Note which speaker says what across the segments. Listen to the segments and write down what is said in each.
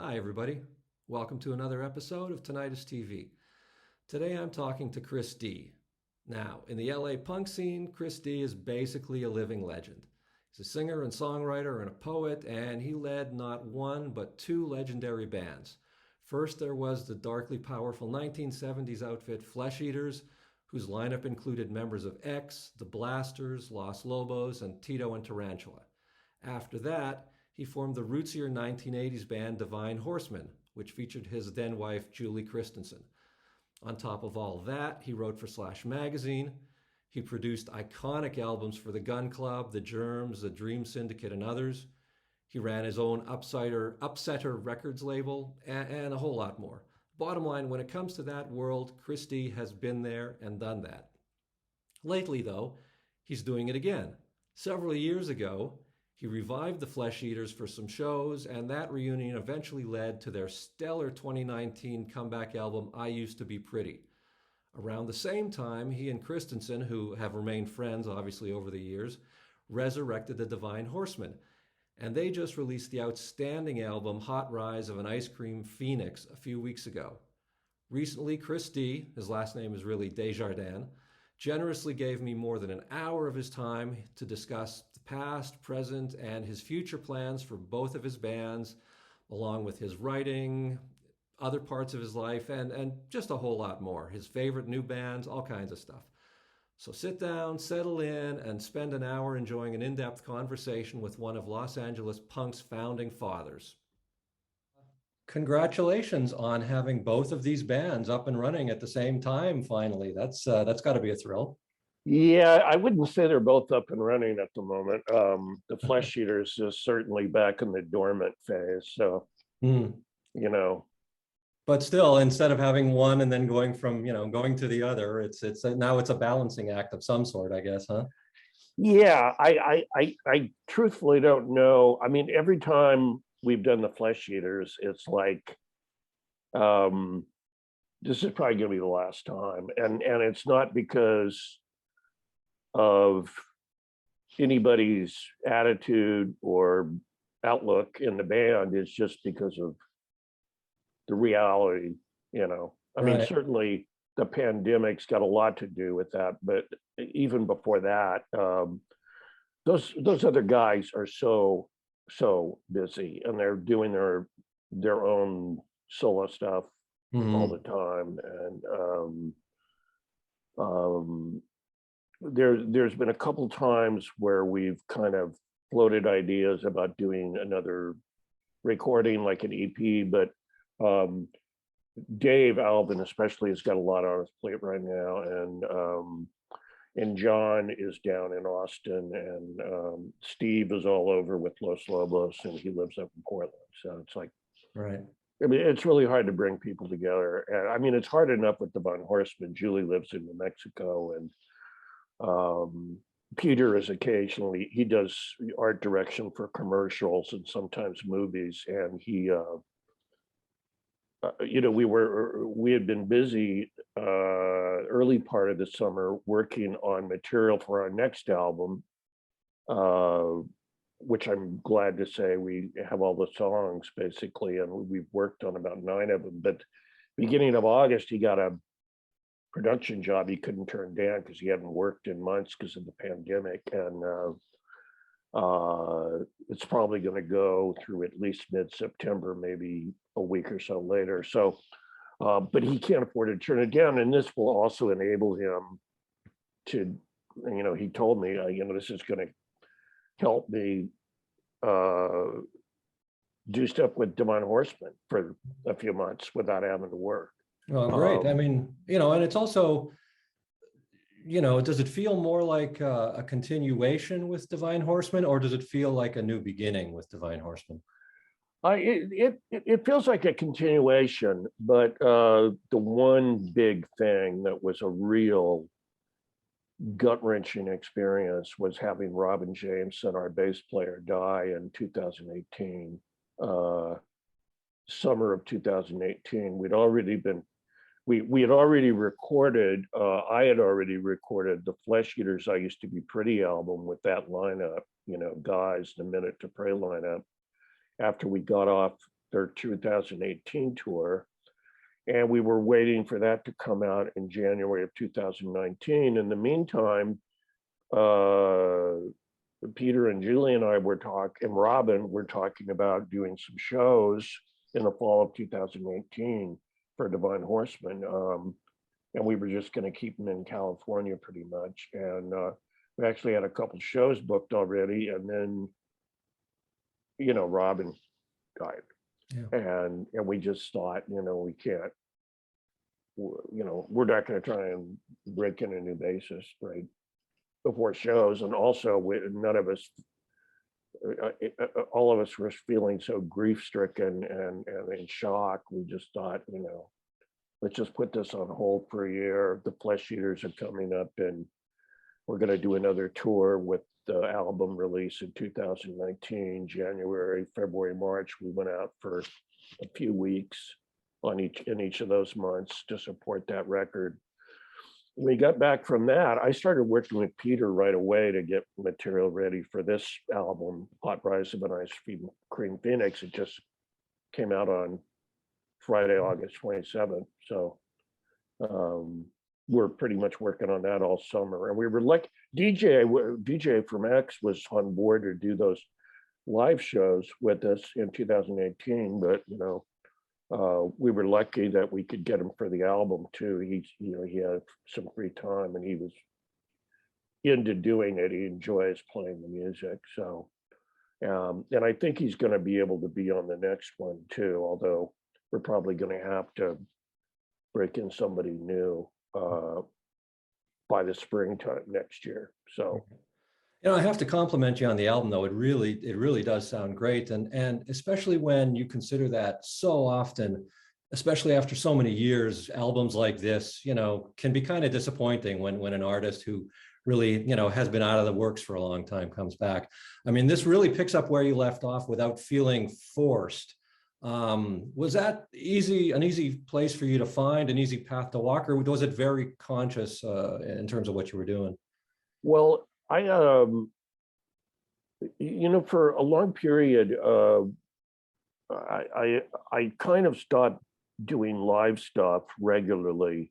Speaker 1: Hi, everybody. Welcome to another episode of Tinnitist TV. Today I'm talking to Chris D. Now, in the LA punk scene, Chris D is basically a living legend. He's a singer and songwriter and a poet, and he led not one but two legendary bands. First, there was the darkly powerful 1970s outfit Flesh Eaters, whose lineup included members of X, the Blasters, Los Lobos, and Tito and Tarantula. After that, he formed the rootsier 1980s band Divine Horsemen, which featured his then wife Julie Christensen. On top of all that, he wrote for Slash Magazine. He produced iconic albums for the Gun Club, the Germs, the Dream Syndicate, and others. He ran his own Upsetter Records label, and a whole lot more. Bottom line, when it comes to that world, Chris D has been there and done that. Lately, though, he's doing it again. Several years ago, he revived the Flesh Eaters for some shows, and that reunion eventually led to their stellar 2019 comeback album, I Used to Be Pretty. Around the same time, he and Christensen, who have remained friends obviously over the years, resurrected the Divine Horsemen. And they just released the outstanding album Hot Rise of an Ice Cream Phoenix a few weeks ago. Recently, Chris D, his last name is really Desjardins, generously gave me more than an hour of his time to discuss the past, present, and his future plans for both of his bands, along with his writing, other parts of his life, and just a whole lot more. His favorite new bands, all kinds of stuff. So sit down, settle in, and spend an hour enjoying an in-depth conversation with one of Los Angeles punk's founding fathers. Congratulations on having both of these bands up and running at the same time, finally. That's got to be a thrill.
Speaker 2: Yeah, I wouldn't say they're both up and running at the moment. The Flesh Eaters is certainly back in the dormant phase. So, you know,
Speaker 1: But still, instead of having one and then going from, going to the other, it's now it's a balancing act of some sort, I guess, huh?
Speaker 2: yeah, I truthfully don't know. I mean, every time we've done the Flesh Eaters, it's like, this is probably going to be the last time, and it's not because of anybody's attitude or outlook in the band. It's just because of the reality, I mean,
Speaker 1: Right.
Speaker 2: certainly the pandemic's got a lot to do with that, but even before that, those other guys are so busy, and they're doing their own solo stuff all the time. And there's been a couple times where we've kind of floated ideas about doing another recording, like an EP, but Dave Alvin especially has got a lot on his plate right now, and John is down in Austin, and Steve is all over with Los Lobos, and he lives up in Portland. So it's like,
Speaker 1: Right.
Speaker 2: I mean, it's really hard to bring people together. And I mean, it's hard enough with Divine Horsemen. Julie lives in New Mexico, and Peter is occasionally, he does art direction for commercials and sometimes movies, and he we had been busy early part of the summer working on material for our next album, which I'm glad to say we have all the songs basically, and we've worked on about 9 of them. But beginning of August, he got a production job he couldn't turn down because he hadn't worked in months because of the pandemic, and it's probably going to go through at least mid-September, maybe a week or so later. So, but he can't afford to turn it down, and this will also enable him to, he told me, this is going to help me do stuff with Divine Horsemen for a few months without having to work.
Speaker 1: Oh, great. I mean, and it's also, does it feel more like a continuation with Divine Horsemen, or does it feel like a new beginning with Divine Horsemen?
Speaker 2: It feels like a continuation, but the one big thing that was a real gut-wrenching experience was having Robin Jameson, our bass player, die in 2018, summer of 2018. We had already recorded, I had already recorded the Flesh Eaters I Used to Be Pretty album with that lineup, Guys, the Minute to Pray lineup, after we got off their 2018 tour. And we were waiting for that to come out in January of 2019. In the meantime, Peter and Julie and I were talking, and Robin were talking about doing some shows in the fall of 2018 for Divine Horsemen. And we were just going to keep them in California pretty much. And we actually had a couple shows booked already. And then, Robin died.
Speaker 1: Yeah.
Speaker 2: And we just thought, we can't, we're not going to try and break in a new bassist, right, before shows. And also, none of us, all of us were feeling so grief-stricken and in shock. We just thought, let's just put this on hold for a year. The Flesh Eaters are coming up, and we're going to do another tour with the album release in 2019, January, February, March. We went out for a few weeks in each of those months to support that record. We got back from that. I started working with Peter right away to get material ready for this album, Hot Rise of an Ice Cream Phoenix. It just came out on Friday, August 27th. So we're pretty much working on that all summer. And we were like, DJ from X was on board to do those live shows with us in 2018, but we were lucky that we could get him for the album too. He had some free time and he was into doing it. He enjoys playing the music. So, and I think he's going to be able to be on the next one too, although we're probably going to have to break in somebody new by the springtime next year. So.
Speaker 1: I have to compliment you on the album, though. It really does sound great, and especially when you consider that so often, especially after so many years, albums like this, can be kind of disappointing when an artist who really, has been out of the works for a long time comes back. I mean, this really picks up where you left off without feeling forced. Was that an easy place for you to find, an easy path to walk, or was it very conscious in terms of what you were doing?
Speaker 2: Well, I, for a long period, I kind of stopped doing live stuff regularly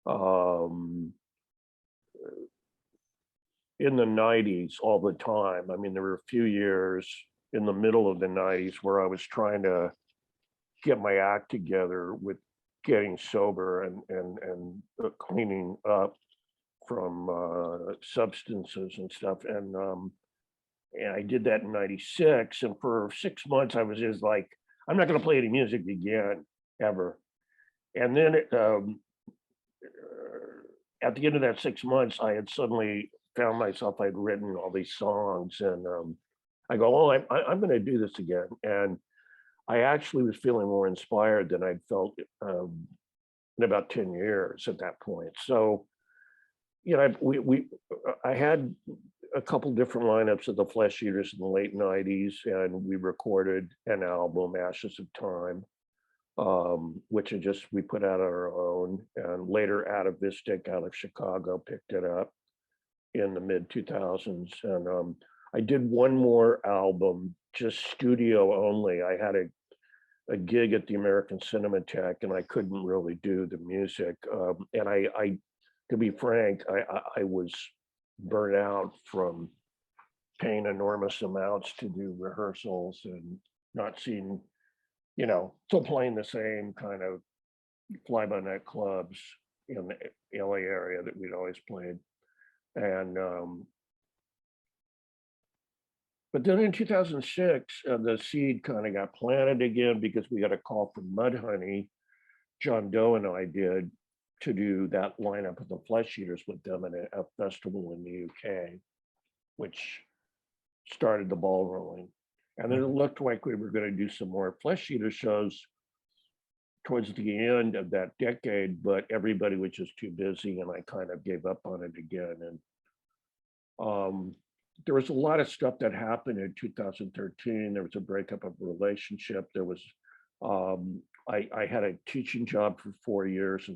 Speaker 2: in the 90s all the time. I mean, there were a few years in the middle of the 90s where I was trying to get my act together with getting sober and cleaning up from substances and stuff, and I did that in '96, and for 6 months I was just like, I'm not going to play any music again ever. And then at the end of that 6 months, I had suddenly found myself, I'd written all these songs, and I go, oh, I'm going to do this again. And I actually was feeling more inspired than I'd felt in about 10 years at that point. So I had a couple different lineups of the Flesh Eaters in the late 90s, and we recorded an album, Ashes of Time, which we put out on our own, and later Atavistic out of Chicago picked it up in the mid 2000s. And I did one more album, just studio only. I had a gig at the American Cinematheque, and I couldn't really do the music. And I to be frank, I was burnt out from paying enormous amounts to do rehearsals and not seeing, still playing the same kind of fly-by-night clubs in the LA area that we'd always played. And but then in 2006, the seed kind of got planted again because we got a call from Mudhoney. John Doe and I did, to do that lineup of the Flesh Eaters with them at a festival in the UK, which started the ball rolling. And then it looked like we were going to do some more Flesh Eater shows towards the end of that decade, but everybody was just too busy, and I kind of gave up on it again. And there was a lot of stuff that happened in 2013. There was a breakup of a relationship. There was, I had a teaching job for 4 years,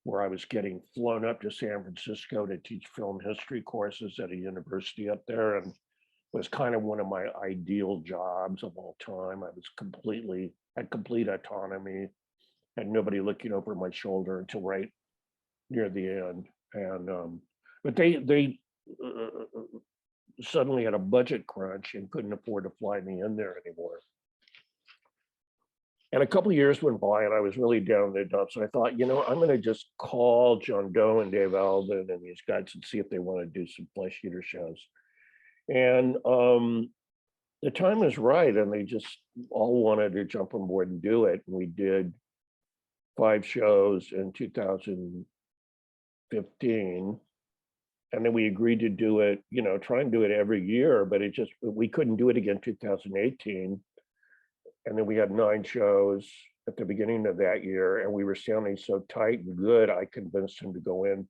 Speaker 2: where I was getting flown up to San Francisco to teach film history courses at a university up there, and was kind of one of my ideal jobs of all time. I was completely had complete autonomy, had nobody looking over my shoulder until right near the end. And but they suddenly had a budget crunch and couldn't afford to fly me in there anymore. And a couple of years went by and I was really down in the dumps. And I thought, I'm going to just call John Doe and Dave Alvin and these guys and see if they want to do some Flesh Eater shows. And the time was right. And they just all wanted to jump on board and do it. And we did 5 shows in 2015. And then we agreed to do it, try and do it every year, but we couldn't do it again 2018. And then we had 9 shows at the beginning of that year, and we were sounding so tight and good, I convinced him to go in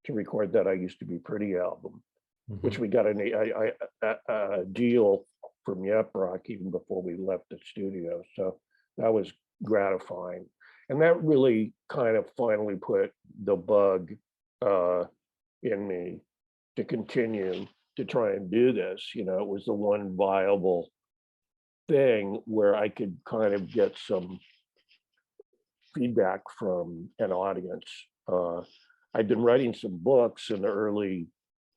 Speaker 2: to record that I Used to Be Pretty album, which we got a deal from Yep Rock even before we left the studio. So that was gratifying. And that really kind of finally put the bug in me to continue to try and do this. It was the one viable thing where I could kind of get some feedback from an audience. I'd been writing some books in the early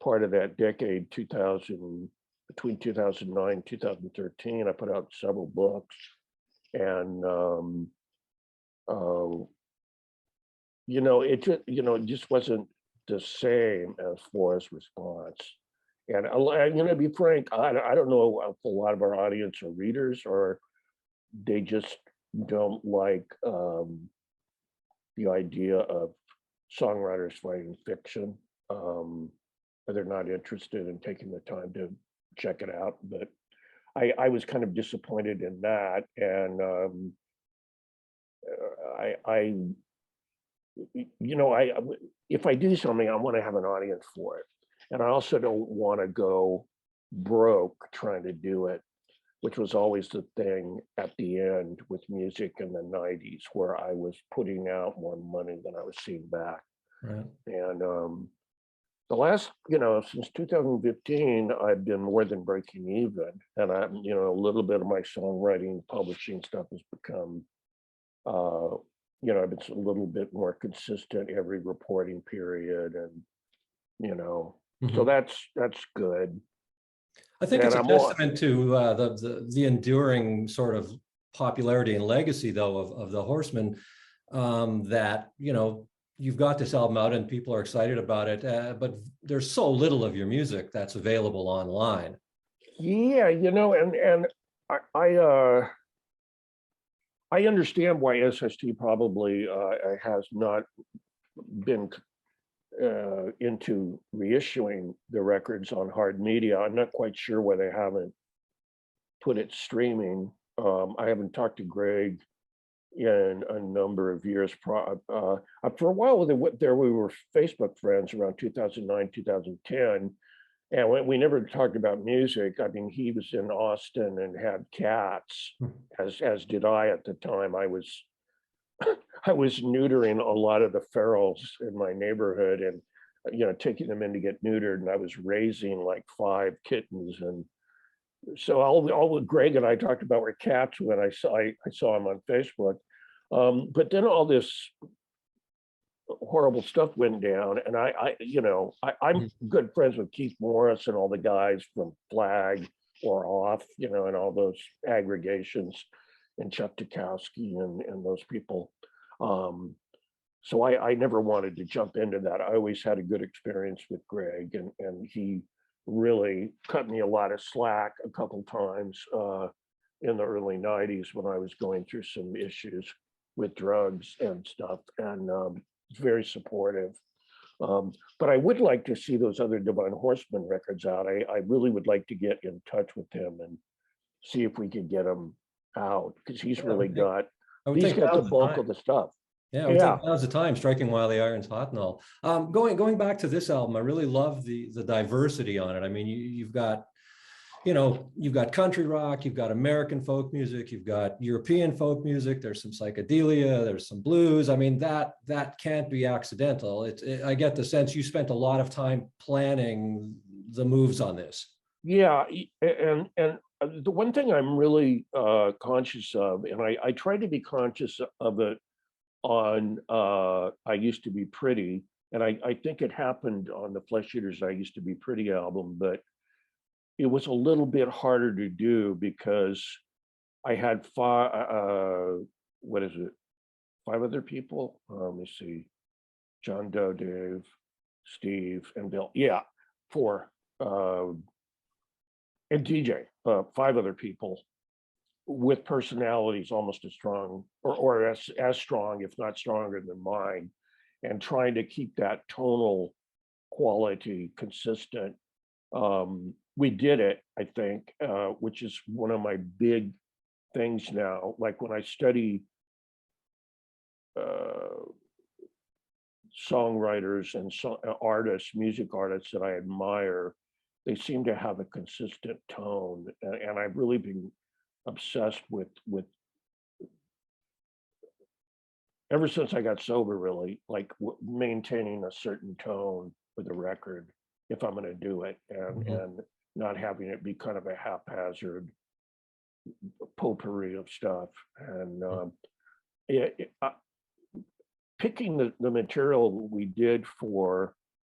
Speaker 2: part of that decade, between 2009 and 2013. I put out several books, and it just wasn't the same as Forrest's response. And to be frank, I don't know if a lot of our audience are readers or they just don't like the idea of songwriters writing fiction. Or they're not interested in taking the time to check it out. But I was kind of disappointed in that. And if I do something, I want to have an audience for it. And I also don't want to go broke trying to do it, which was always the thing at the end with music in the 90s, where I was putting out more money than I was seeing back.
Speaker 1: Right.
Speaker 2: And the last, since 2015, I've been more than breaking even. And a little bit of my songwriting, publishing stuff has become, I've been a little bit more consistent every reporting period. And, so that's good.
Speaker 1: I think
Speaker 2: And
Speaker 1: it's a
Speaker 2: I'm
Speaker 1: testament to the enduring sort of popularity and legacy, though, of the Horsemen, that you've got this album out and people are excited about it, but there's so little of your music that's available online.
Speaker 2: Yeah, and I understand why SST probably has not been into reissuing the records on hard media. I'm not quite sure why they haven't put it streaming. I haven't talked to Greg in a number of years. For a while there, we were Facebook friends around 2009, 2010. And we never talked about music. I mean, he was in Austin and had cats, as did I at the time. I was neutering a lot of the ferals in my neighborhood and, taking them in to get neutered. And I was raising like 5 kittens. And so all Greg and I talked about were cats when I saw him on Facebook. But then all this horrible stuff went down. And I'm good friends with Keith Morris and all the guys from Flag or Off, and all those aggregations, and Chuck Tukowski and those people. So I never wanted to jump into that. I always had a good experience with Greg, and he really cut me a lot of slack a couple times in the early 90s when I was going through some issues with drugs and stuff, and very supportive. But I would like to see those other Divine Horsemen records out. I really would like to get in touch with him and see if we could get them out, because he's really got the bulk of the stuff.
Speaker 1: Yeah, it would take now's the time, striking while the iron's hot and all. Going back to this album, I really love the diversity on it. I mean, you've got country rock, you've got American folk music, you've got European folk music, there's some psychedelia, there's some blues. I mean, that can't be accidental. I get the sense you spent a lot of time planning the moves on this.
Speaker 2: Yeah, and The one thing I'm really conscious of, and I try to be conscious of it on I Used to Be Pretty, and I think it happened on the Flesh Eaters I Used to Be Pretty album, but it was a little bit harder to do because I had what is it, 5 other people? Let me see, John Doe, Dave, Steve, and Bill. Yeah, 4. And DJ, 5 other people with personalities almost as strong or as strong, if not stronger than mine, and trying to keep that tonal quality consistent. We did it, I think, which is one of my big things now. Like when I study songwriters and artists, music artists that I admire, they seem to have a consistent tone, and I've really been obsessed with ever since I got sober, really, like maintaining a certain tone with the record if I'm going to do it, and not having it be kind of a haphazard potpourri of stuff. And picking the material we did for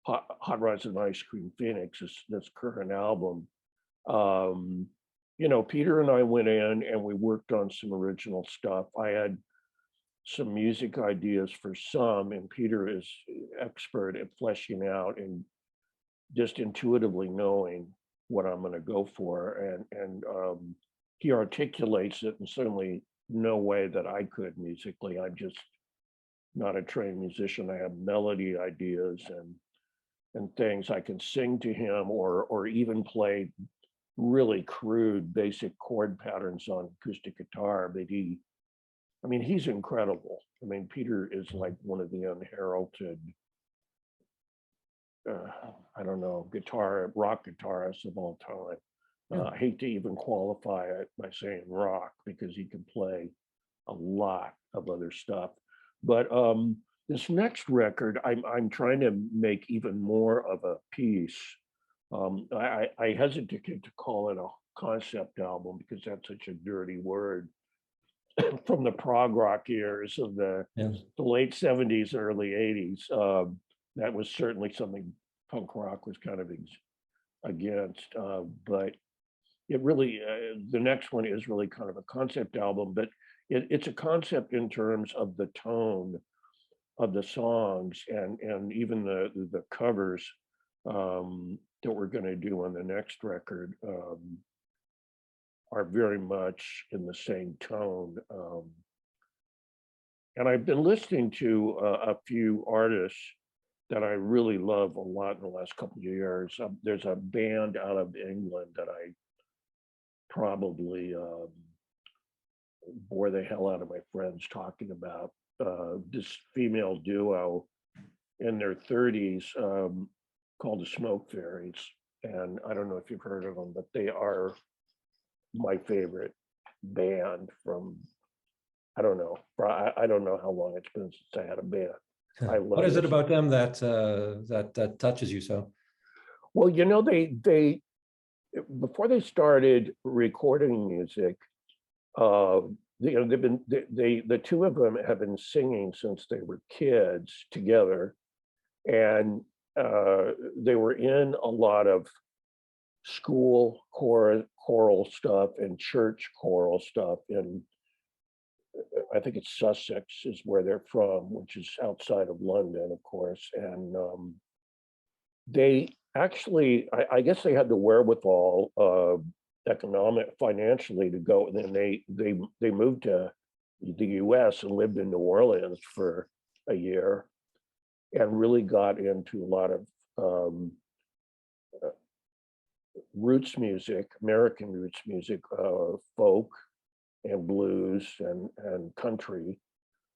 Speaker 2: Hot Rods and Ice Cream Phoenix, this current album, Peter and I went in and we worked on some original stuff. I had some music ideas for some, and Peter is expert at fleshing out and just intuitively knowing what I'm going to go for, and he articulates it in certainly no way that I could musically. I'm just not a trained musician. I have melody ideas and things I can sing to him, or even play really crude basic chord patterns on acoustic guitar. But he's incredible. Peter is like one of the unheralded, I don't know, rock guitarists of all time. I hate to even qualify it by saying rock, because he can play a lot of other stuff. But this next record, I'm trying to make even more of a piece. I hesitate to call it a concept album because that's such a dirty word. From the prog rock years of the late 70s, early 80s, that was certainly something punk rock was kind of against. But it really, the next one is really kind of a concept album, but it's a concept in terms of the tone of the songs, and even the covers that we're going to do on the next record are very much in the same tone. And I've been listening to a few artists that I really love a lot in the last couple of years. There's a band out of England that I probably bore the hell out of my friends talking about. This female duo in their 30s called the Smoke Fairies. And I don't know if you've heard of them, but they are my favorite band from, I don't know how long it's been since I had a band. I love
Speaker 1: What is it about them that touches you so?
Speaker 2: Well, they before they started recording music, the two of them have been singing since they were kids together, and they were in a lot of school choral stuff and church choral stuff, and I think it's Sussex is where they're from, which is outside of London, of course. And they actually, I guess they had the wherewithal, financially, to go, and then they moved to the US and lived in New Orleans for a year, and really got into a lot of roots music, American roots music, folk and blues and country.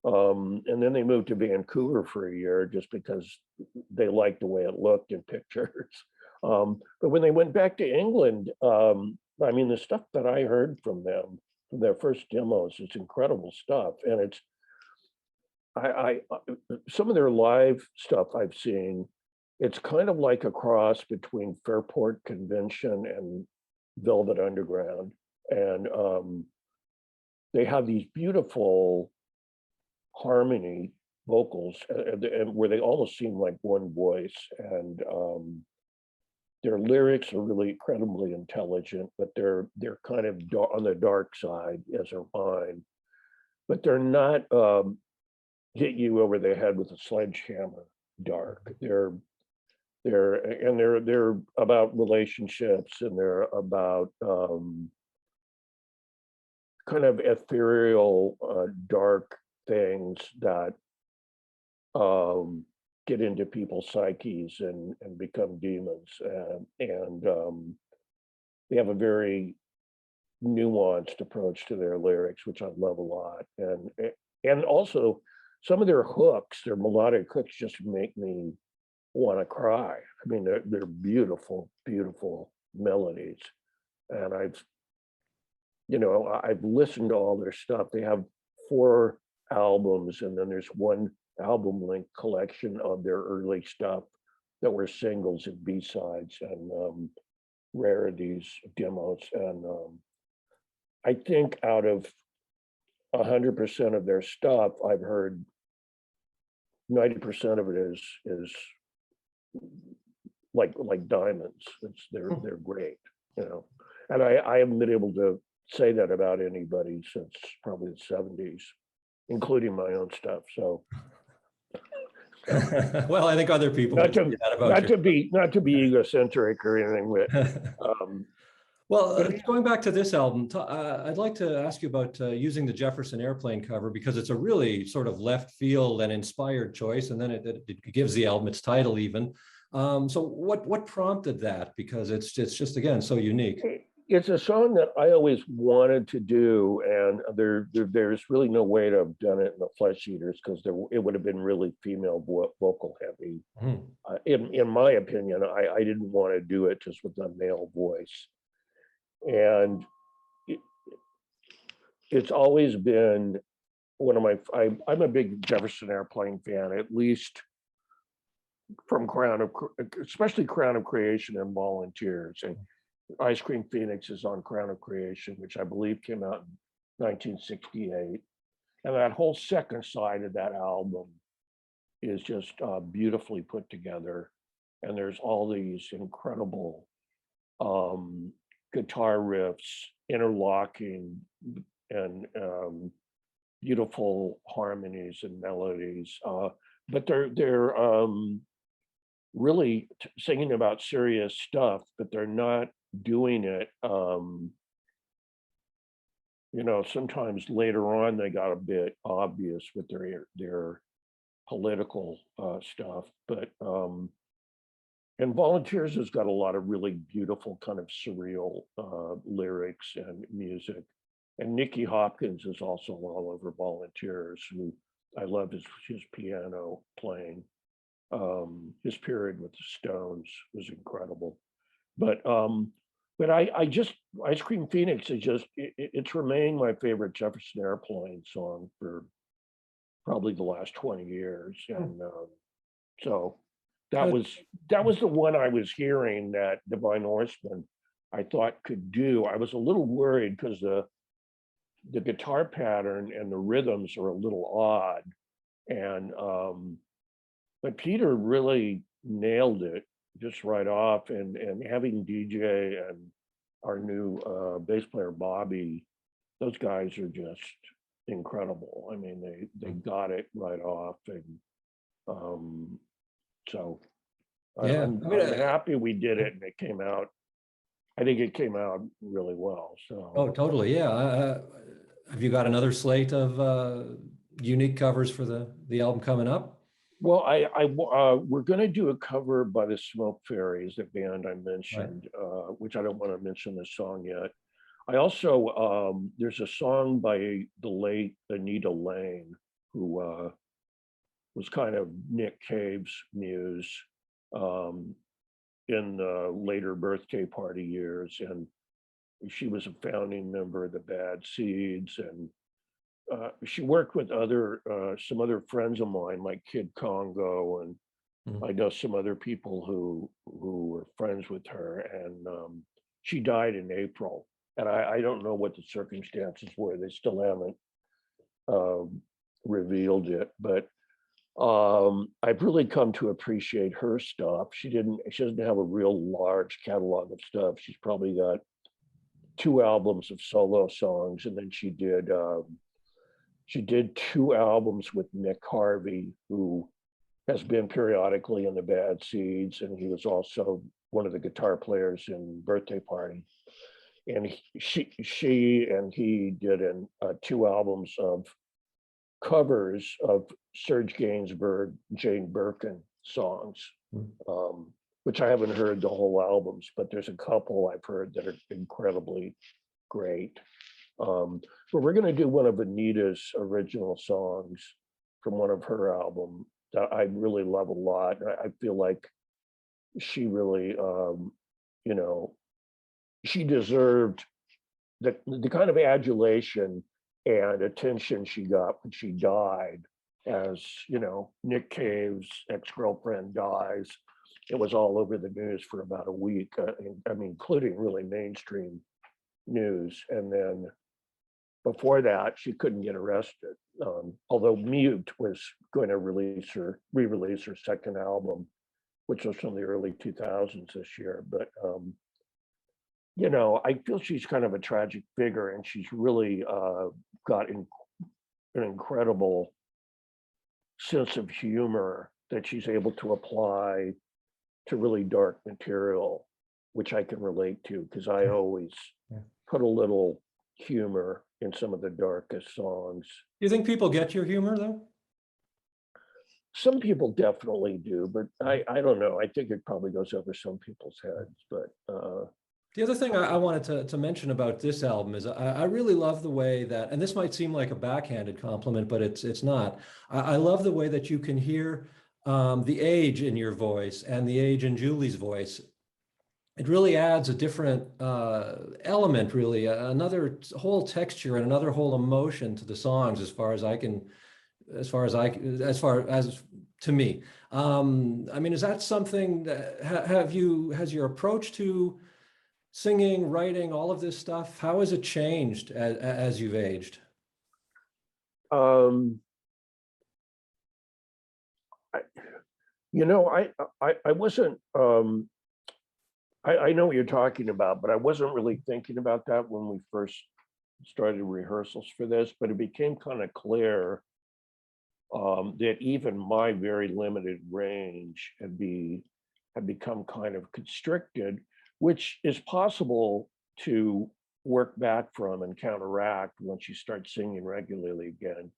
Speaker 2: And then they moved to Vancouver for a year just because they liked the way it looked in pictures. But when they went back to England, the stuff that I heard from them, from their first demos, is incredible stuff. And it's, some of their live stuff I've seen, it's kind of like a cross between Fairport Convention and Velvet Underground, and they have these beautiful harmony vocals, and where they almost seem like one voice, and their lyrics are really incredibly intelligent, but they're kind of on the dark side, as are mine. But they're not hit you over the head with a sledgehammer dark. They're about relationships, and they're about kind of ethereal, dark things that get into people's psyches and become demons. And they have a very nuanced approach to their lyrics, which I love a lot. And also some of their hooks, their melodic hooks, just make me want to cry. I mean, they're beautiful, beautiful melodies. And I've listened to all their stuff. They have 4 albums, and then there's one album length collection of their early stuff that were singles and B-sides and rarities, demos. And I think out of 100% of their stuff, I've heard 90% of it is like diamonds. They're great, And I haven't been able to say that about anybody since probably the 70s, including my own stuff. So
Speaker 1: well, I think other people
Speaker 2: not to be egocentric or anything, but
Speaker 1: well, going back to this album, I'd like to ask you about using the Jefferson Airplane cover, because it's a really sort of left field and inspired choice, and then it gives the album its title even. So what prompted that? Because it's just, again, so unique.
Speaker 2: It's a song that I always wanted to do, and there's really no way to have done it in the Flesh Eaters, because it would have been really female vocal heavy. In my opinion, I didn't want to do it just with a male voice. And it's always been one of I'm a big Jefferson Airplane fan, at least from especially Crown of Creation and Volunteers. And Ice Cream Phoenix is on Crown of Creation, which I believe came out in 1968. And that whole second side of that album is just beautifully put together. And there's all these incredible guitar riffs interlocking, and beautiful harmonies and melodies. But they're really singing about serious stuff, but they're not doing it. Sometimes later on they got a bit obvious with their political stuff, but and Volunteers has got a lot of really beautiful kind of surreal lyrics and music. And Nicky Hopkins is also all over Volunteers, who I love his piano playing. His period with the Stones was incredible. But I just, Ice Cream Phoenix is just, it's remained my favorite Jefferson Airplane song for probably the last 20 years. And so that was the one I was hearing that Divine Horsemen I thought could do. I was a little worried because the guitar pattern and the rhythms are a little odd. And but Peter really nailed it just right off, and having DJ and our new bass player Bobby, those guys are just incredible. I mean, they got it right off, and so I'm happy we did it, and it came out. I think it came out really well. So.
Speaker 1: Oh, totally, yeah. Have you got another slate of unique covers for the album coming up?
Speaker 2: Well, we're going to do a cover by the Smoke Fairies, the band I mentioned, right. Which I don't want to mention the song yet. I also, there's a song by the late Anita Lane, who was kind of Nick Cave's muse in the later Birthday Party years. And she was a founding member of the Bad Seeds, and she worked with some other friends of mine, like Kid Congo, and I know some other people who were friends with her. And she died in April, and I don't know what the circumstances were. They still haven't revealed it, but I've really come to appreciate her stuff. She doesn't have a real large catalog of stuff. She's probably got 2 albums of solo songs, and then she did 2 albums with Nick Harvey, who has been periodically in the Bad Seeds, and he was also one of the guitar players in Birthday Party. And she and he did 2 albums of covers of Serge Gainsbourg, Jane Birkin songs, which I haven't heard the whole albums, but there's a couple I've heard that are incredibly great. But we're going to do one of Anita's original songs from one of her albums that I really love a lot. I feel like she really, she deserved the kind of adulation and attention she got when she died. As Nick Cave's ex-girlfriend dies, it was all over the news for about a week. I mean, including really mainstream news. And then before that, she couldn't get arrested. Although Mute was going to re-release her second album, which was from the early 2000s this year. But I feel she's kind of a tragic figure, and she's really got an incredible sense of humor that she's able to apply to really dark material, which I can relate to, because I always put a little humor in some of the darkest songs.
Speaker 1: Do you think people get your humor, though?
Speaker 2: Some people definitely do, but I don't know. I think it probably goes over some people's heads. But
Speaker 1: the other thing I wanted to mention about this album is I really love the way that, and this might seem like a backhanded compliment, but it's not. I love the way that you can hear the age in your voice and the age in Julie's voice. It really adds a different element, really, another whole texture and another whole emotion to the songs, as far as to me. I mean, is that something that has your approach to singing, writing, all of this stuff, how has it changed as you've aged?
Speaker 2: I wasn't, I know what you're talking about, but I wasn't really thinking about that when we first started rehearsals for this, but it became kind of clear that even my very limited range had become kind of constricted, which is possible to work back from and counteract once you start singing regularly again.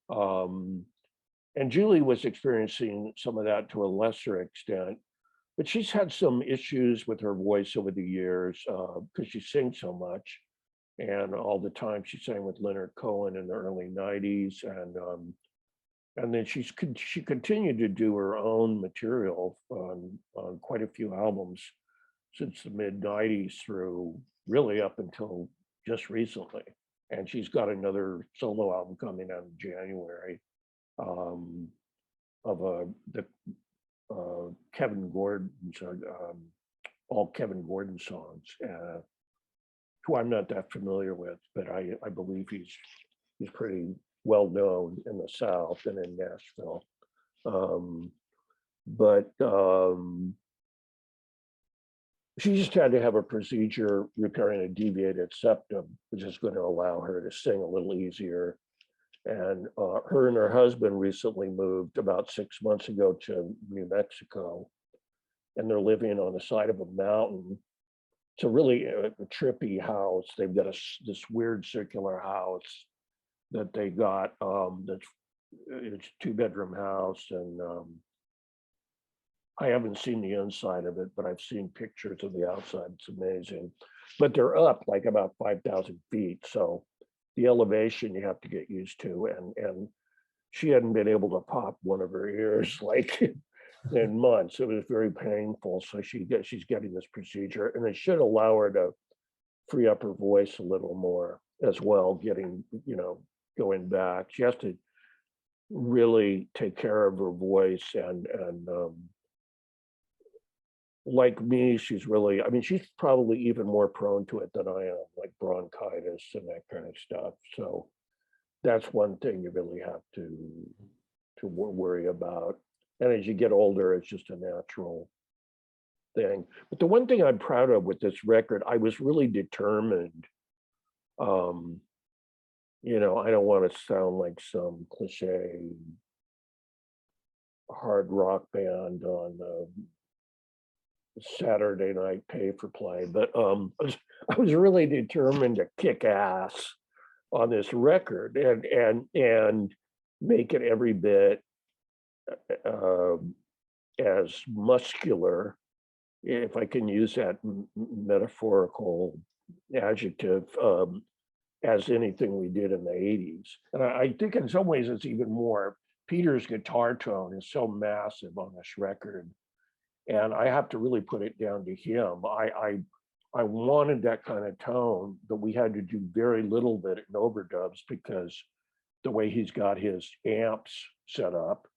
Speaker 2: And Julie was experiencing some of that to a lesser extent, but she's had some issues with her voice over the years because she sings so much. And all the time she sang with Leonard Cohen in the early 90s. And then she continued to do her own material on quite a few albums since the mid 90s through really up until just recently. And she's got another solo album coming out in January of Kevin Gordon's, all Kevin Gordon songs, who I'm not that familiar with, but I believe he's pretty well known in the South and in Nashville. But she just had to have a procedure repairing a deviated septum, which is going to allow her to sing a little easier. And her and her husband recently moved about 6 months ago to New Mexico, and they're living on the side of a mountain. It's a really a trippy house. They've got this weird circular house that they got. It's a 2-bedroom house, and I haven't seen the inside of it, but I've seen pictures of the outside. It's amazing. But they're up like about 5,000 feet, so the elevation you have to get used to. And she hadn't been able to pop one of her ears like in months. It was very painful. So she's getting this procedure, and it should allow her to free up her voice a little more as well, going back. She has to really take care of her voice and like me, she's really, I mean, she's probably even more prone to it than I am, like bronchitis and that kind of stuff. So that's one thing you really have to worry about. And as you get older, it's just a natural thing. But the one thing I'm proud of with this record, I was really determined. Um, I don't want to sound like some cliche hard rock band on Saturday night pay for play, but I was really determined to kick ass on this record and make it every bit uh, as muscular, if I can use that metaphorical adjective, as anything we did in the 80s. And I think in some ways it's even more. Peter's guitar tone is so massive on this record. And I have to really put it down to him. I wanted that kind of tone, but we had to do very little bit in overdubs because the way he's got his amps set up,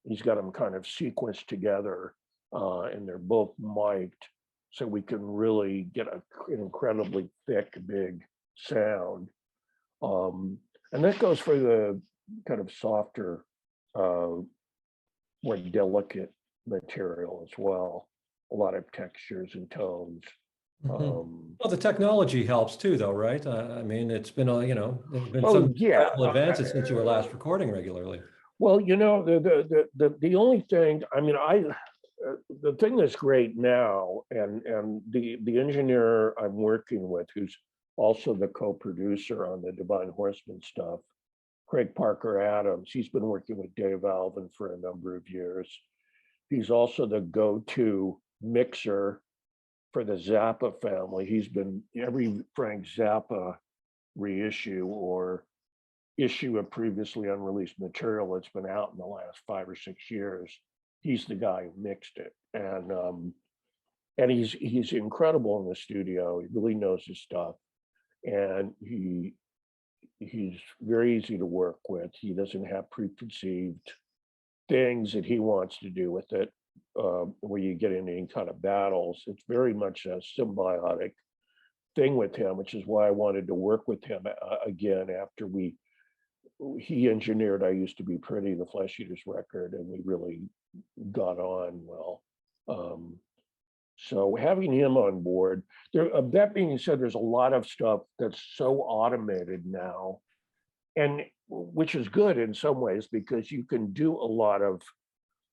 Speaker 2: he's got them kind of sequenced together, and they're both mic'd, so we can really get an incredibly thick, big sound. And that goes for the kind of softer, more delicate material as well. A lot of textures and tones.
Speaker 1: Well, the technology helps too, though, right? I mean, it's been there's been
Speaker 2: Oh
Speaker 1: some
Speaker 2: yeah.
Speaker 1: incredible advances since you were last recording regularly.
Speaker 2: Well, the only thing, I mean, the thing that's great now, and the engineer I'm working with, who's also the co-producer on the Divine Horsemen stuff, Craig Parker Adams, he's been working with Dave Alvin for a number of years. He's also the go-to mixer for the Zappa family. He's been every Frank Zappa reissue or issue of previously unreleased material that's been out in the last 5 or 6 years. He's the guy who mixed it, and he's incredible in the studio. He really knows his stuff, and he's very easy to work with. He doesn't have preconceived things that he wants to do with it, where you get into any kind of battles. It's very much a symbiotic thing with him, which is why I wanted to work with him again after he engineered I Used to Be Pretty, the Flesh Eaters record, and we really got on well. So having him on board, that being said, there's a lot of stuff that's so automated now, and which is good in some ways because you can do a lot of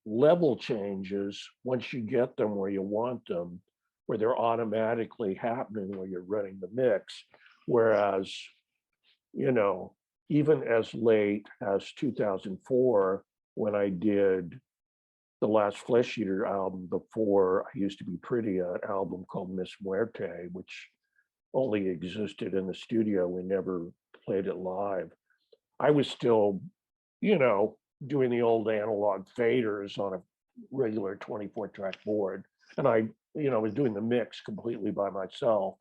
Speaker 2: level changes once you get them where you want them, where they're automatically happening while you're running the mix. Whereas, even as late as 2004, when I did the last Flesh Eater album before I Used to Be Pretty, an album called Miss Muerte, which only existed in the studio. We never played it live. I was still, doing the old analog faders on a regular 24-track board. And I was doing the mix completely by myself,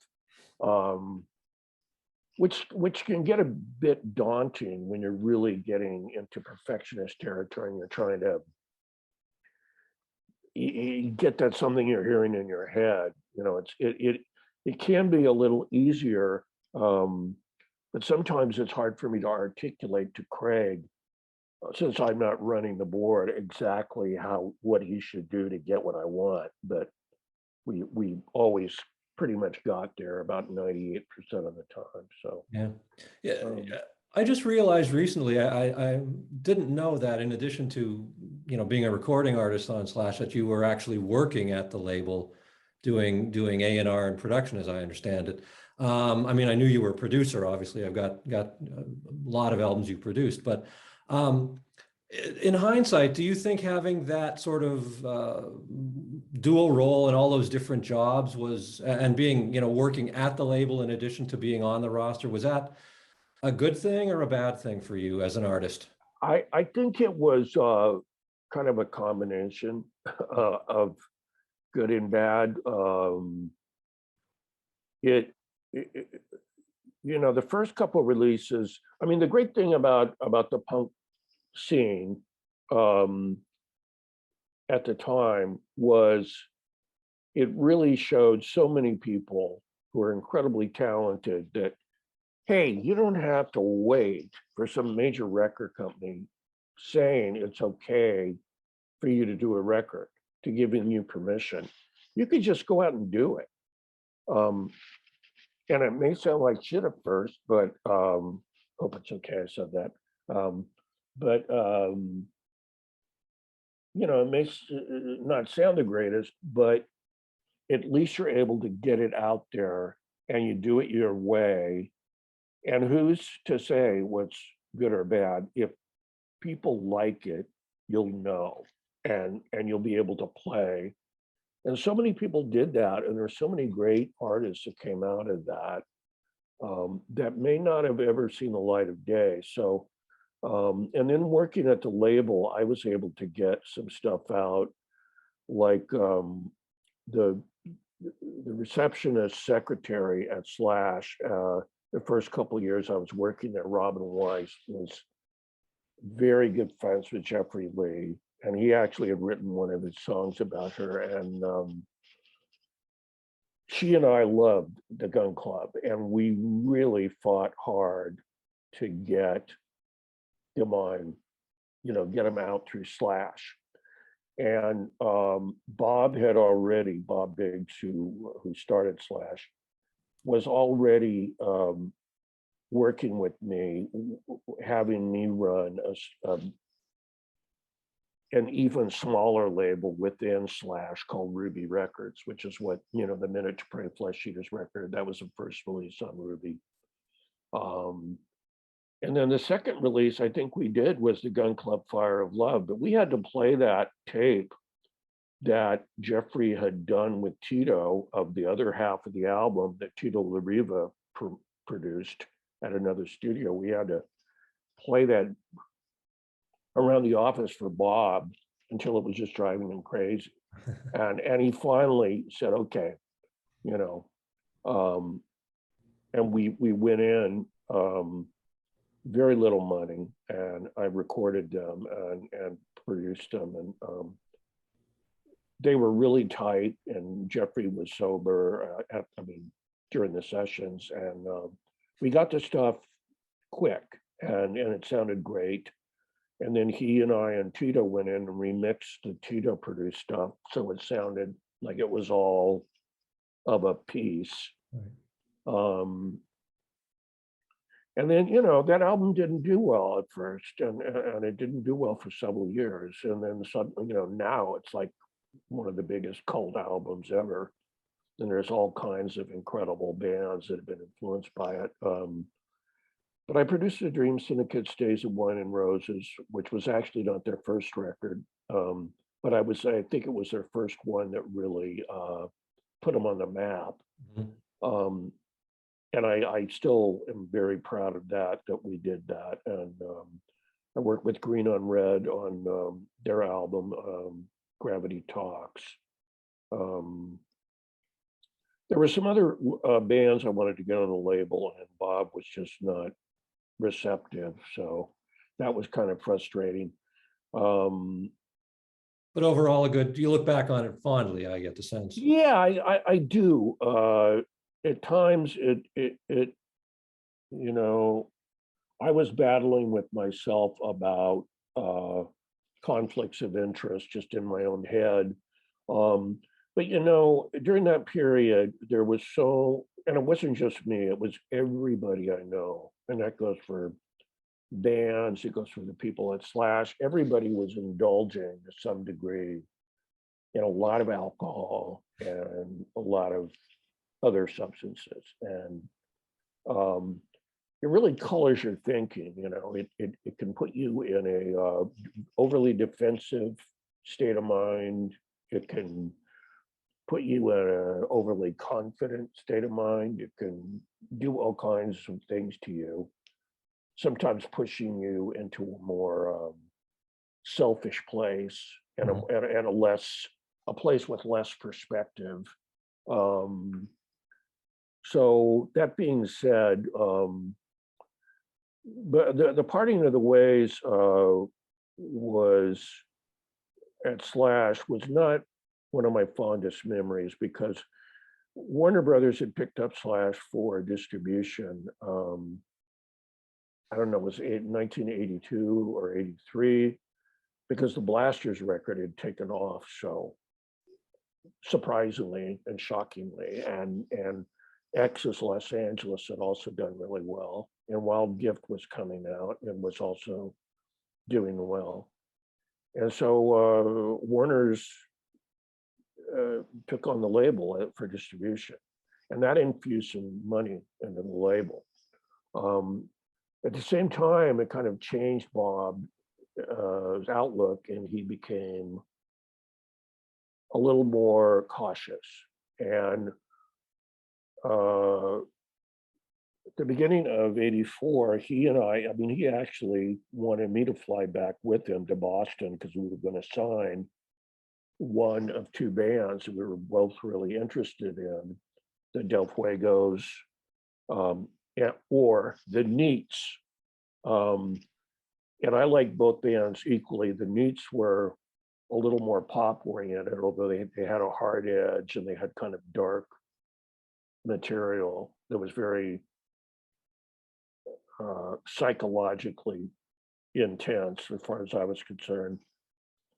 Speaker 2: which can get a bit daunting when you're really getting into perfectionist territory and you're trying to you get that something you're hearing in your head. It can be a little easier, but sometimes it's hard for me to articulate to Craig, since I'm not running the board, exactly what he should do to get what I want. But we always pretty much got there about 98% of the time. So
Speaker 1: yeah. I just realized recently, I didn't know that in addition to, being a recording artist on Slash, that you were actually working at the label doing A&R and production, as I understand it. I mean, I knew you were a producer, obviously. I've got a lot of albums you produced, but in hindsight, do you think having that sort of dual role in all those different jobs and being, working at the label in addition to being on the roster, was that a good thing or a bad thing for you as an artist?
Speaker 2: I think it was kind of a combination of good and bad. The first couple of releases, I mean, the great thing about the punk scene at the time was it really showed so many people who are incredibly talented that, hey, you don't have to wait for some major record company saying it's okay for you to do a record, to giving you permission. You could just go out and do it. And it may sound like shit at first, but hope it's okay I said that. But you know, it may not sound the greatest, but at least you're able to get it out there and you do it your way. And who's to say what's good or bad? If people like it, you'll know, and you'll be able to play. And so many people did that, and there's so many great artists that came out of that that may not have ever seen the light of day. So, and then working at the label, I was able to get some stuff out, like the receptionist secretary at Slash. The first couple of years I was working there, Robin Weiss was very good friends with Jeffrey Lee, and he actually had written one of his songs about her. And she and I loved the Gun Club, and we really fought hard to get them on, you know, get them out through Slash. And Bob Biggs, who started Slash, was already working with me, having me run an even smaller label within Slash called Ruby Records, which is what, you know, the Minute to Pray Flesh Eaters record, that was the first release on Ruby. And then the second release I think we did was the Gun Club Fire of Love, but we had to play that tape that Jeffrey had done with Tito of the other half of the album that Tito LaRiva produced at another studio. We had to play that around the office for Bob until it was just driving him crazy. And he finally said, okay, you know, and we went in, very little money, and I recorded them and produced them. And they were really tight, and Jeffrey was sober, during the sessions. And we got the stuff quick, and it sounded great. And then he and I and Tito went in and remixed the Tito produced stuff, so it sounded like it was all of a piece. Right. And then, you know, that album didn't do well at first, and it didn't do well for several years. And then suddenly, you know, now it's like one of the biggest cult albums ever. And there's all kinds of incredible bands that have been influenced by it. But I produced the Dream Syndicate Days of Wine and Roses, which was actually not their first record. But I think it was their first one that really put them on the map. Mm-hmm. And I still am very proud of that we did that. And I worked with Green on Red on their album, Gravity Talks. There were some other bands I wanted to get on the label, and Bob was just not receptive. So that was kind of frustrating.
Speaker 1: But overall, you look back on it fondly, I get the sense.
Speaker 2: Yeah, I do. At times it you know, I was battling with myself about conflicts of interest just in my own head. But you know, during that period, there was and it wasn't just me, it was everybody I know. And that goes for bands, it goes for the people at Slash. Everybody was indulging to some degree in a lot of alcohol and a lot of other substances. And it really colors your thinking, you know, it can put you in a overly defensive state of mind. It can put you in an overly confident state of mind. It can do all kinds of things to you, sometimes pushing you into a more selfish place and a place with less perspective. So that being said, but the parting of the ways was at Slash was not one of my fondest memories, because Warner Brothers had picked up Slash for distribution. I don't know, it was 1982 or 83, because the Blasters record had taken off so surprisingly and shockingly, and X's Los Angeles had also done really well, and Wild Gift was coming out and was also doing well. And so Warner's took on the label for distribution, and that infused some money into the label. At the same time, it kind of changed Bob's outlook, and he became a little more cautious. And at the beginning of '84, he and I mean, he actually wanted me to fly back with him to Boston because we were going to sign one of two bands that we were both really interested in, the Del Fuegos or the Neats. And I like both bands equally. The Neats were a little more pop oriented, although they had a hard edge and they had kind of dark material that was very psychologically intense as far as I was concerned.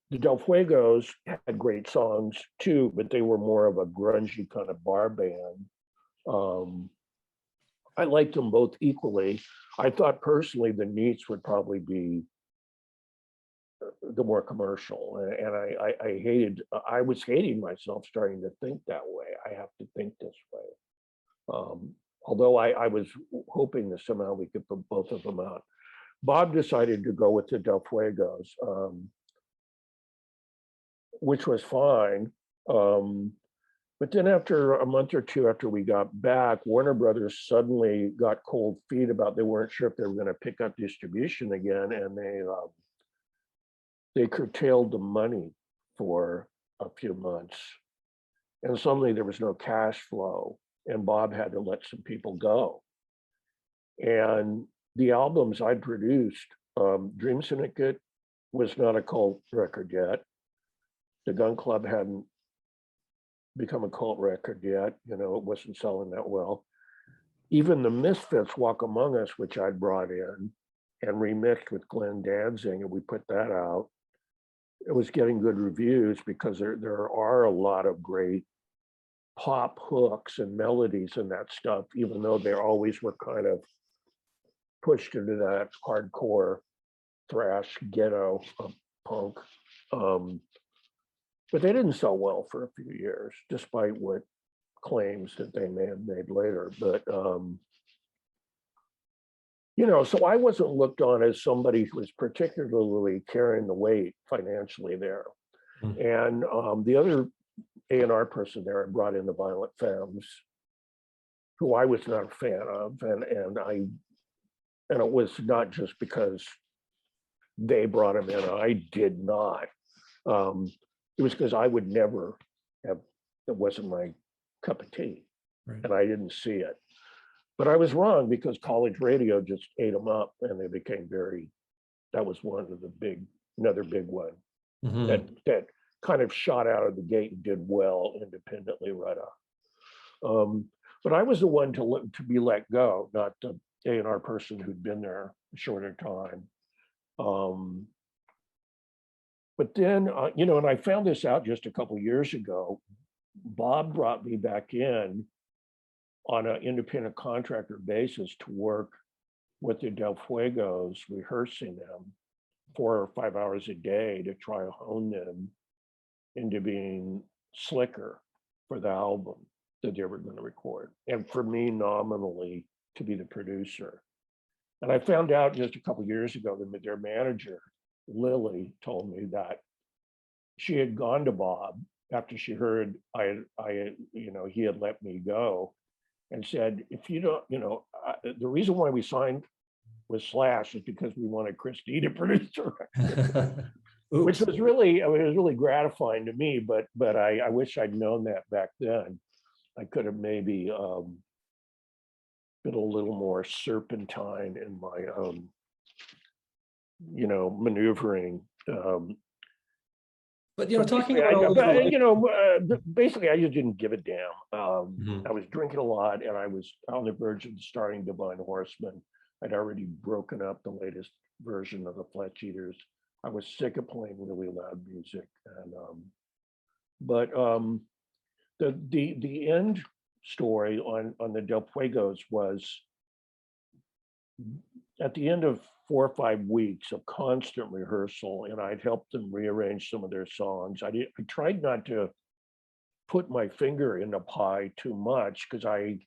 Speaker 2: The Del Fuegos had great songs too, but they were more of a grungy kind of bar band. I liked them both equally. I thought personally the Neats would probably be the more commercial, and I was hating myself starting to think that way. I have to think this way. Although I was hoping that somehow we could put both of them out. Bob decided to go with the Del Fuegos, which was fine. But then after a month or two after we got back, Warner Brothers suddenly got cold feet about, they weren't sure if they were going to pick up distribution again, and they curtailed the money for a few months. And suddenly there was no cash flow, and Bob had to let some people go. And the albums I'd produced, Dream Syndicate was not a cult record yet. The Gun Club hadn't become a cult record yet. You know, it wasn't selling that well. Even the Misfits, Walk Among Us, which I'd brought in and remixed with Glenn Danzig, and we put that out. It was getting good reviews because there are a lot of great pop hooks and melodies in that stuff, even though they always were kind of pushed into that hardcore thrash ghetto punk. But they didn't sell well for a few years, despite what claims that they may have made later. But you know, so I wasn't looked on as somebody who was particularly carrying the weight financially there. And the other A&R person there, I brought in the Violent Femmes, who I was not a fan of, and it was not just because they brought him in, I did not. It was because I would never have, it wasn't my cup of tea, right. And I didn't see it. But I was wrong, because college radio just ate them up, and they became very, that was one of the big, another big one that kind of shot out of the gate and did well independently right off. But I was the one to be let go, not the A&R person who'd been there a shorter time. But then, you know, and I found this out just a couple of years ago. Bob brought me back in on an independent contractor basis to work with the Del Fuegos, rehearsing them 4 or 5 hours a day to try to hone them into being slicker for the album that they were going to record, and for me nominally to be the producer. And I found out just a couple of years ago that their manager, Lily, told me that she had gone to Bob after she heard you know, he had let me go, and said, if you don't, you know, the reason why we signed with Slash is because we wanted Chris D to produce the record. Which was really, I mean, it was really gratifying to me, but I wish I'd known that back then. I could have maybe been a little more serpentine in my, you know, maneuvering.
Speaker 1: But, you know,
Speaker 2: But
Speaker 1: talking
Speaker 2: basically,
Speaker 1: about all those
Speaker 2: basically, I just didn't give a damn.
Speaker 1: Mhm.
Speaker 2: I was drinking a lot, and I was on the verge of starting Divine Horsemen. I'd already broken up the latest version of the Flesh Eaters. I was sick of playing really loud music, and but the end story on the Del Fuegos was at the end of 4 or 5 weeks of constant rehearsal, and I'd helped them rearrange some of their songs. I tried not to put my finger in the pie too much because I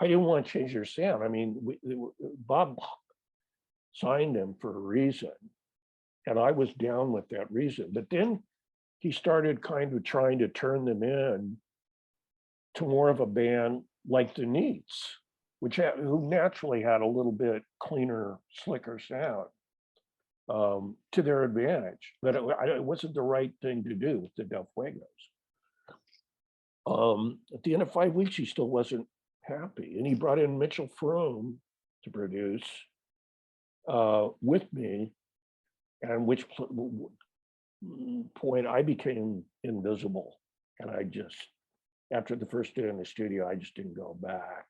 Speaker 2: didn't want to change their sound. I mean, Bob signed them for a reason, and I was down with that reason. But then he started kind of trying to turn them in to more of a band like the Neats, who naturally had a little bit cleaner, slicker sound, to their advantage. But it wasn't the right thing to do with the Del Fuegos. At the end of 5 weeks, he still wasn't happy, and he brought in Mitchell Froome to produce with me, and which point I became invisible, and I just, after the first day in the studio, I just didn't go back,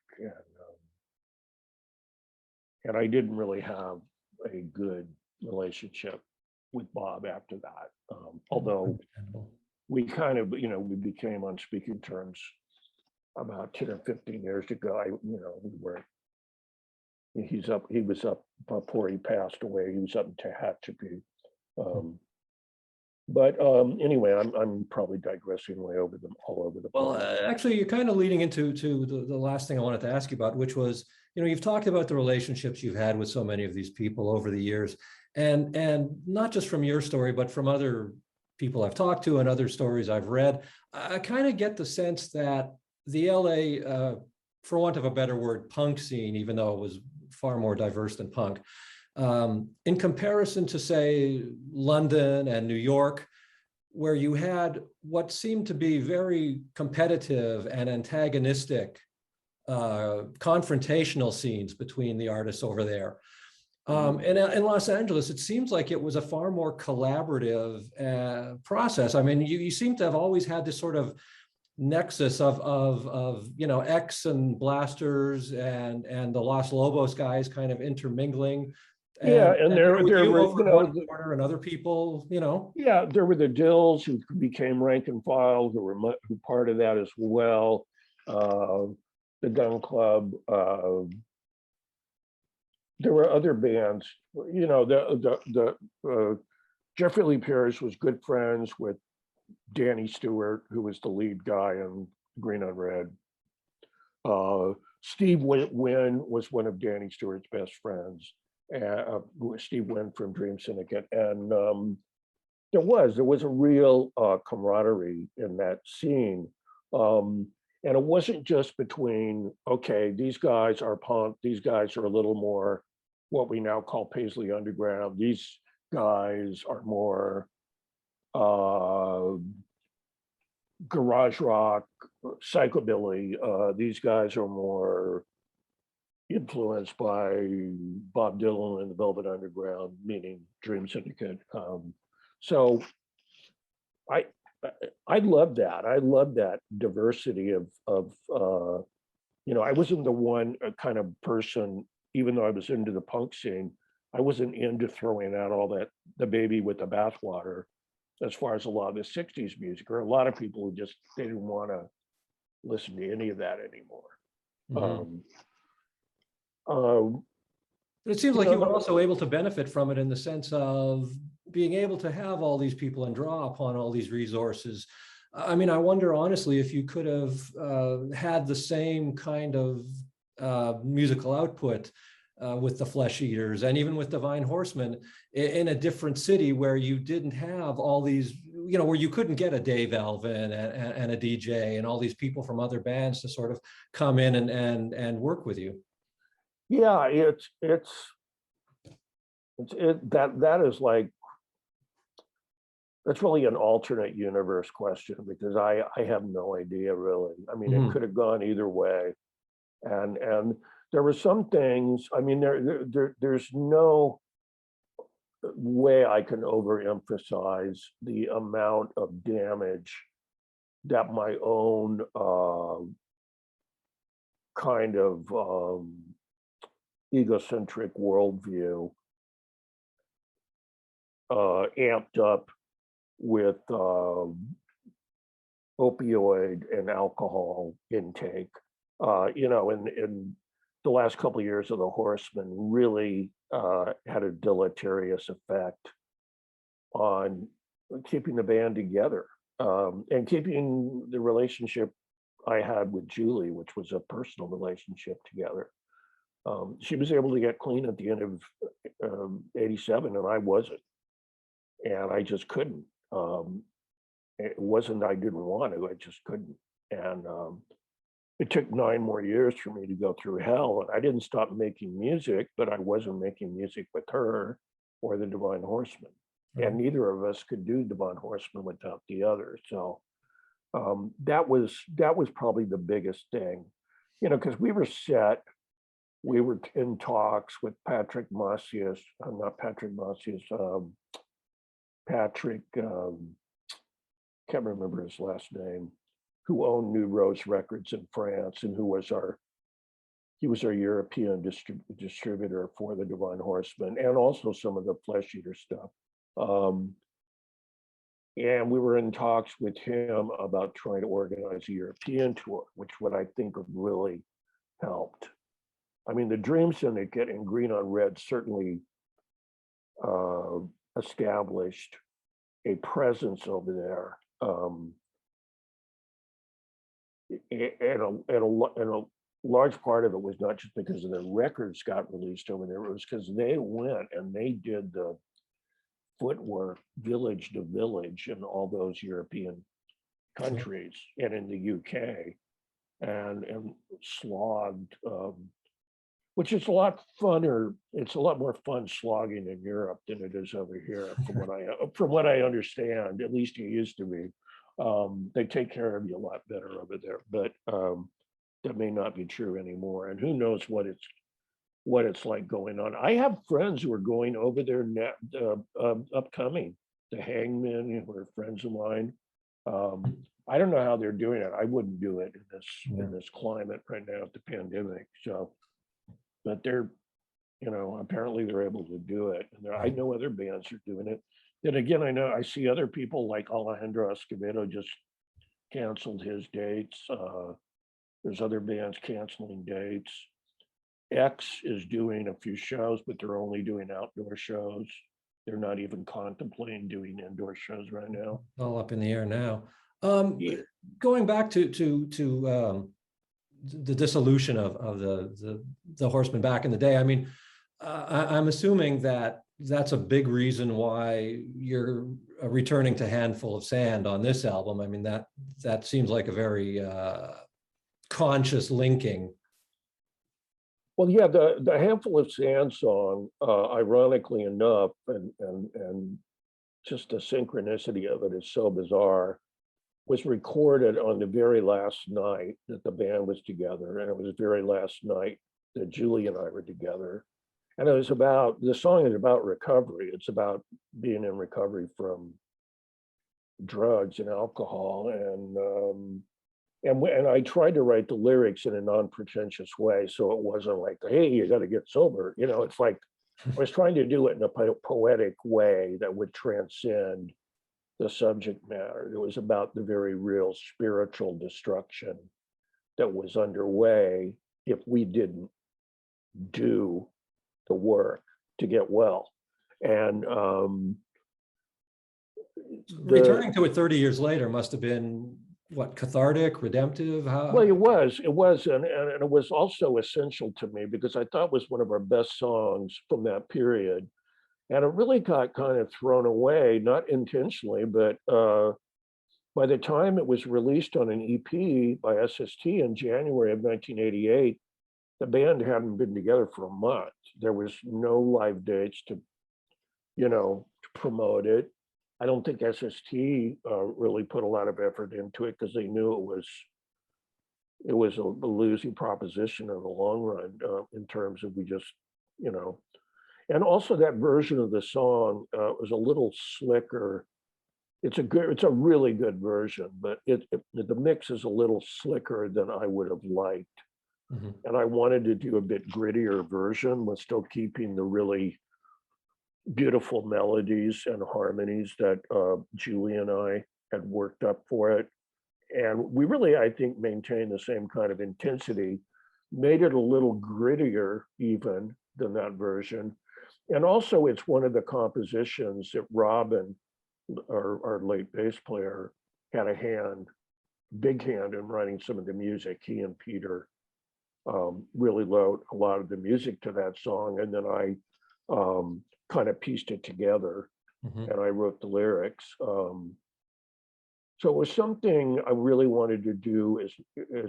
Speaker 2: and I didn't really have a good relationship with Bob after that. Although we kind of, we became on speaking terms about 10 or 15 years ago. We were, he was up before he passed away. He was up in Tehachapi. But anyway, I'm probably digressing all over the place.
Speaker 1: Well, actually, you're kind of leading into the last thing I wanted to ask you about, which was, you've talked about the relationships you've had with so many of these people over the years, and not just from your story, but from other people I've talked to and other stories I've read. I kind of get the sense that the LA, for want of a better word, punk scene, even though it was far more diverse than punk, in comparison to, say, London and New York, where you had what seemed to be very competitive and antagonistic confrontational scenes between the artists over there. And in Los Angeles, it seems like it was a far more collaborative process. I mean, you seem to have always had this sort of nexus of X and Blasters and the Los Lobos guys kind of intermingling.
Speaker 2: And there were,
Speaker 1: one corner and other people,
Speaker 2: Yeah, there were the Dills who became rank and file, who were part of that as well. The Gun Club. There were other bands. Jeffrey Lee Pierce was good friends with Danny Stewart, who was the lead guy in Green on Red. Steve Wynn was one of Danny Stewart's best friends. Steve Wynn from Dream Syndicate, and there was a real camaraderie in that scene, and it wasn't just between, okay, these guys are punk, these guys are a little more what we now call Paisley Underground, these guys are more garage rock, psychobilly, these guys are more influenced by Bob Dylan and the Velvet Underground, meaning Dream Syndicate. So I love that. I love that diversity of I wasn't the one kind of person, even though I was into the punk scene, I wasn't into throwing out all that, the baby with the bathwater, as far as a lot of the 60s music, or a lot of people who just, they didn't want to listen to any of that anymore.
Speaker 1: It seems like you were also able to benefit from it in the sense of being able to have all these people and draw upon all these resources. I mean, I wonder honestly if you could have had the same kind of musical output with the Flesh Eaters and even with Divine Horsemen in a different city where you didn't have all these, where you couldn't get a Dave Alvin and a DJ and all these people from other bands to sort of come in and work with you.
Speaker 2: Yeah, that is like, that's really an alternate universe question, because I have no idea really. I mean, it could have gone either way, and there were some things. I mean, there's no way I can overemphasize the amount of damage that my own kind of egocentric worldview amped up with opioid and alcohol intake. In the last couple of years of the Horseman really had a deleterious effect on keeping the band together and keeping the relationship I had with Julie, which was a personal relationship together. She was able to get clean at the end of '87, and I wasn't, and I just couldn't. It wasn't I didn't want to, I just couldn't. And it took 9 more years for me to go through hell. And I didn't stop making music, but I wasn't making music with her or the Divine Horsemen.
Speaker 1: Right.
Speaker 2: And neither of us could do Divine Horsemen without the other. So that was probably the biggest thing, because we were set. We were in talks with Patrick Macias, not Patrick Macias, Patrick, can't remember his last name, who owned New Rose Records in France and he was our European distributor for the Divine Horsemen and also some of the Flesh Eater stuff. And we were in talks with him about trying to organize a European tour, which would I think have really helped. I mean, the Dream Syndicate and Green on Red certainly established a presence over there. And a large part of it was not just because of the records got released over there, it was because they went and they did the footwork village to village in all those European countries and in the UK and slogged, which is a lot funner. It's a lot more fun slogging in Europe than it is over here, from what I understand. At least it used to be. They take care of you a lot better over there, but that may not be true anymore. And who knows what it's like going on. I have friends who are going over there now, upcoming. The Hangmen, who are friends of mine. I don't know how they're doing it. I wouldn't do it in this climate right now with the pandemic. So, but they're, apparently they're able to do it. And I know other bands are doing it. Then again, I see other people like Alejandro Escobedo just canceled his dates. There's other bands canceling dates. X is doing a few shows, but they're only doing outdoor shows. They're not even contemplating doing indoor shows right now.
Speaker 1: All up in the air now.
Speaker 2: Yeah.
Speaker 1: Going back to the dissolution of the Horsemen back in the day. I mean, I'm assuming that that's a big reason why you're returning to Handful of Sand on this album. I mean, that seems like a very conscious linking.
Speaker 2: Well, yeah, the Handful of Sand song, ironically enough, and just the synchronicity of it is so bizarre, was recorded on the very last night that the band was together. And it was the very last night that Julie and I were together. And the song is about recovery. It's about being in recovery from drugs and alcohol. And I tried to write the lyrics in a non-pretentious way. So it wasn't like, hey, you got to get sober. It's like, I was trying to do it in a poetic way that would transcend the subject matter. It was about the very real spiritual destruction that was underway if we didn't do the work to get well. And
Speaker 1: returning to it 30 years later must have been what, cathartic, redemptive?
Speaker 2: Well, it was, and it was also essential to me because I thought it was one of our best songs from that period. And it really got kind of thrown away, not intentionally, but by the time it was released on an EP by SST in January of 1988, the band hadn't been together for a month. There was no live dates to promote it. I don't think SST really put a lot of effort into it because they knew it was a losing proposition in the long run in terms of we just, And also that version of the song was a little slicker. It's a really good version, but the mix is a little slicker than I would have liked.
Speaker 1: Mhm.
Speaker 2: And I wanted to do a bit grittier version with still keeping the really beautiful melodies and harmonies that Julie and I had worked up for it. And we really, I think, maintained the same kind of intensity, made it a little grittier even than that version. And also, it's one of the compositions that Robin, our late bass player, had a big hand in writing some of the music. He and Peter really wrote a lot of the music to that song. And then I kind of pieced it together
Speaker 1: Mhm.
Speaker 2: and I wrote the lyrics. So it was something I really wanted to do as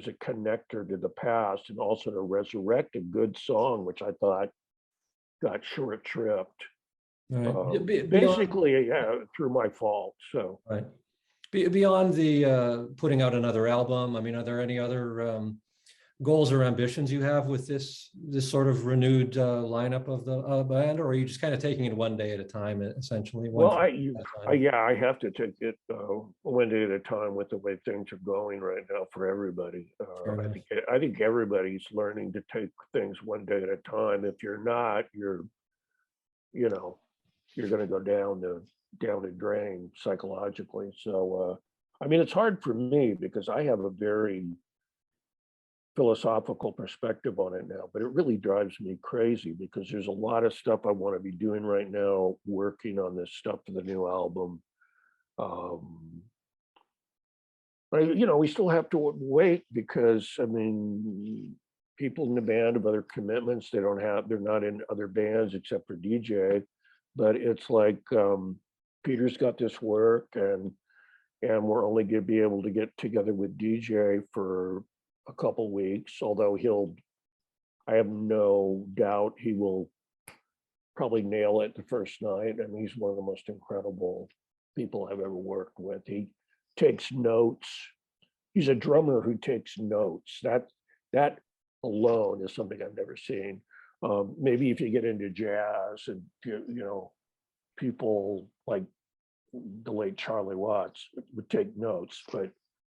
Speaker 2: a connector to the past and also to resurrect a good song, which I thought got short shrift.
Speaker 1: Right. Beyond,
Speaker 2: Basically, yeah, through my fault. So
Speaker 1: right. Beyond the putting out another album, I mean, are there any other goals or ambitions you have with this sort of renewed lineup of the band, or are you just kind of taking it one day at a time, essentially, one
Speaker 2: well,
Speaker 1: track at a time?
Speaker 2: yeah, I have to take it one day at a time with the way things are going right now for everybody.
Speaker 1: Fair enough.
Speaker 2: I think everybody's learning to take things one day at a time. If you're not, you know, you're going to go down the drain psychologically. So, I mean, it's hard for me because I have a very philosophical perspective on it now, but it really drives me crazy because there's a lot of stuff I want to be doing right now, working on this stuff for the new album. Um, but we still have to wait because I mean, people in the band have other commitments. They're not in other bands except for DJ. But it's like Peter's got this work, and we're only going to be able to get together with DJ for a couple weeks. Although I have no doubt he will probably nail it the first night. I mean, he's one of the most incredible people I've ever worked with. He takes notes. He's a drummer who takes notes. That alone is something I've never seen. Maybe if you get into jazz and people like the late Charlie Watts would take notes, but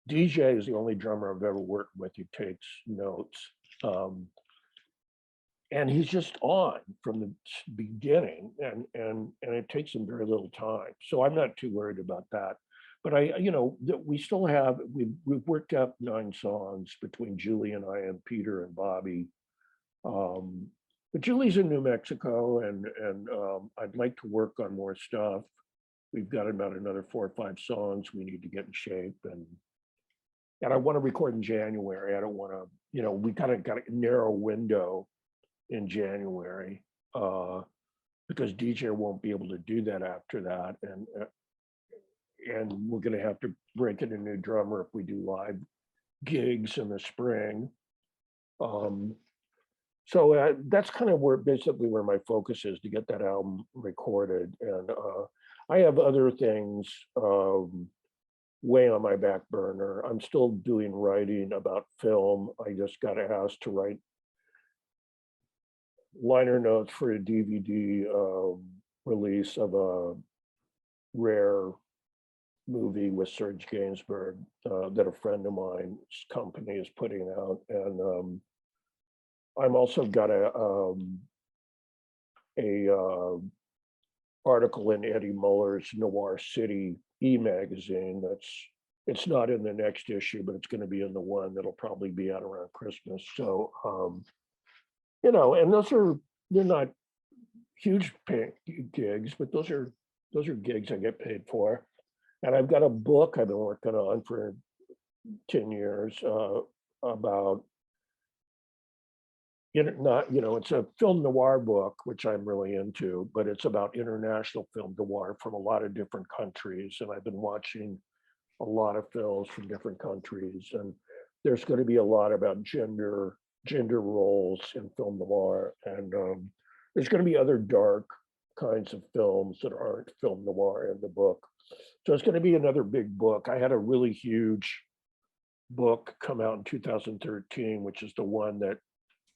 Speaker 2: DJ is the only drummer I've ever worked with who takes notes. And he's just on from the beginning, and it takes him very little time. So I'm not too worried about that. But we still have we've worked out 9 songs between Julie and I and Peter and Bobby. But Julie's in New Mexico, and I'd like to work on more stuff. We've got about another 4 or 5 songs we need to get in shape, and I want to record in January. I don't want to, we kind of got a narrow window in January because DJ won't be able to do that after that, and we're going to have to break in a new drummer if we do live gigs in the spring. So that's kind of basically where my focus is, to get that album recorded. And I have other things way on my back burner. I'm still doing writing about film. I just got asked to write liner notes for a DVD release of a rare movie with Serge Gainsbourg that a friend of mine's company is putting out. And I'm also got a article in Eddie Muller's Noir City magazine. It's not in the next issue, but it's going to be in the one that'll probably be out around Christmas. So and they're not huge pay gigs, but those are gigs I get paid for. And I've got a book I've been working on for 10 years about it's a film noir book, which I'm really into, but it's about international film noir from a lot of different countries. And I've been watching a lot of films from different countries, and there's going to be a lot about gender roles in film noir, and there's going to be other dark kinds of films that aren't film noir in the book. So it's going to be another big book. I had a really huge book come out in 2013, which is the one that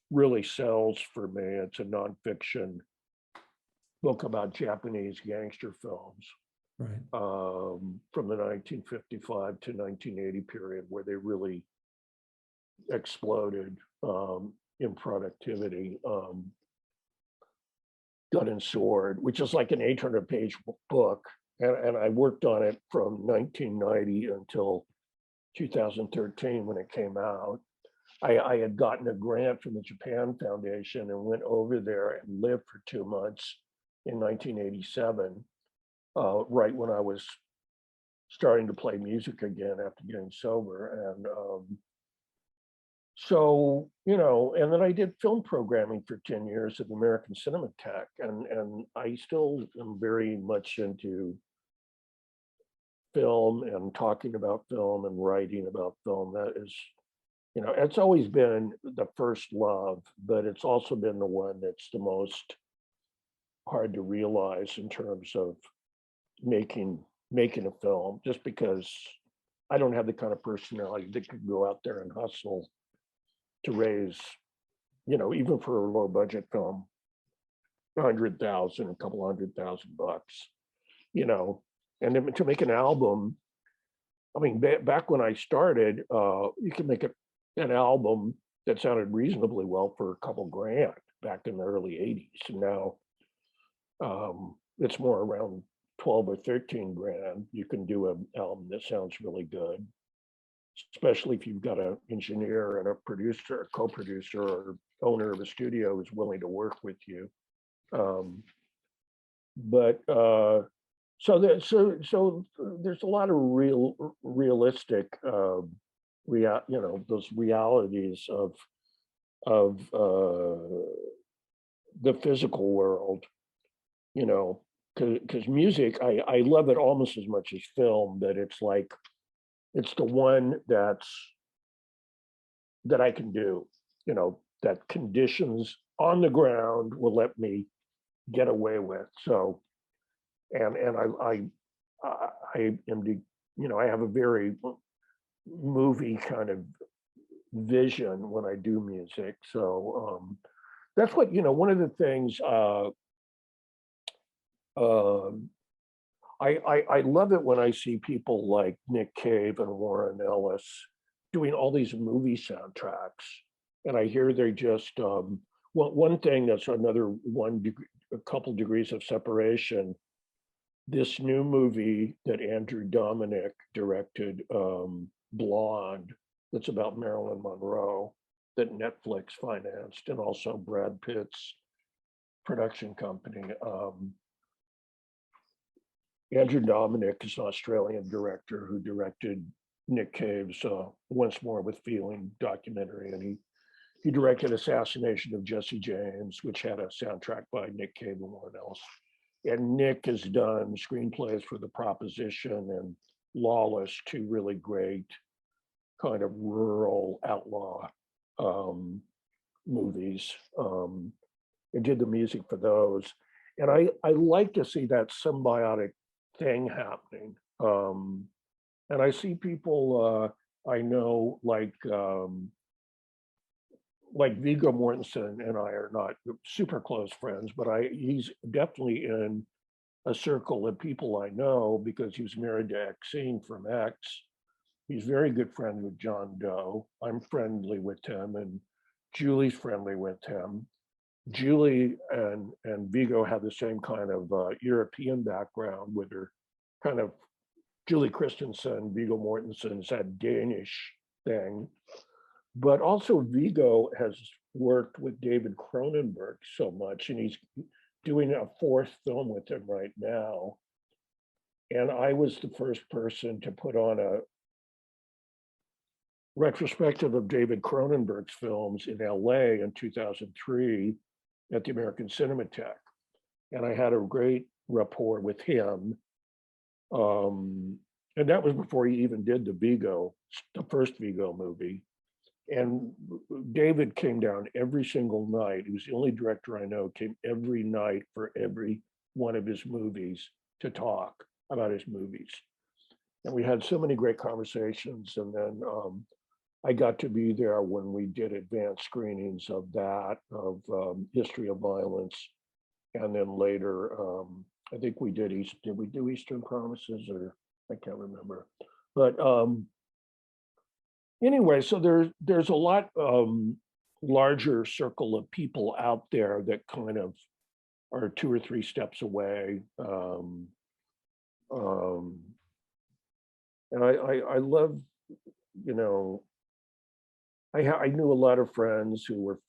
Speaker 2: really sells for me. It's a nonfiction book about Japanese gangster films
Speaker 1: Right.
Speaker 2: from the 1955 to 1980 period, where they really exploded in productivity. Gun and Sword, which is like an 800-page book, and I worked on it from 1990 until 2013 when it came out. I had gotten a grant from the Japan Foundation and went over there and lived for 2 months in 1987, right when I was starting to play music again after getting sober. And so, and then I did film programming for 10 years at the American Cinematheque, and I still am very much into film and talking about film and writing about film. That is, it's always been the first love, but it's also been the one that's the most hard to realize in terms of making a film, just because I don't have the kind of personality that could go out there and hustle to raise, even for a low budget film, 100,000, a couple $100,000, and then to make an album. I mean, back when I started, you could make an album that sounded reasonably well for a couple grand back in the early 80s. And now it's more around 12 or 13 grand. You can do an album that sounds really good, especially if you've got an engineer and a producer, a co-producer, or owner of a studio who's willing to work with you. So there's a lot of realistic, those realities of the physical world, because music, I love it almost as much as film, but it's like, it's the one that I can do, that conditions on the ground will let me get away with. So, and I am, I have a very movie kind of vision when I do music. So that's what, one of the things I love it when I see people like Nick Cave and Warren Ellis doing all these movie soundtracks, and I hear they just one thing that's another a couple degrees of separation. This new movie that Andrew Dominic directed, Blonde, that's about Marilyn Monroe, that Netflix financed, and also Brad Pitt's production company. Andrew Dominic is an Australian director who directed Nick Cave's Once More with Feeling documentary, and he directed Assassination of Jesse James, which had a soundtrack by Nick Cave and Warren Ellis. And Nick has done screenplays for The Proposition and Lawless, two really great kind of rural outlaw movies. And did the music for those. And I like to see that symbiotic thing happening. And I see people I know, like Viggo Mortensen and I are not super close friends, but he's definitely in a circle of people I know because he was married to Exene from X. He's very good friend with John Doe. I'm friendly with him, and Julie's friendly with him. Julie and Viggo have the same kind of European background with her kind of Julie Christensen, Viggo Mortensen's that Danish thing. But also Viggo has worked with David Cronenberg so much, and he's doing a fourth film with him right now. And I was the first person to put on a retrospective of David Cronenberg's films in LA in 2003 at the American Cinematheque. And I had a great rapport with him. And that was before he even did the first Viggo movie. And David came down every single night. He was the only director I know came every night for every one of his movies to talk about his movies. And we had so many great conversations. And then I got to be there when we did advanced screenings of that, of History of Violence and then later, I think we did did we do Eastern Promises, or I can't remember. But anyway, so there's a lot larger circle of people out there that kind of are 2 or 3 steps away. And I love, you know, I knew a lot of friends who were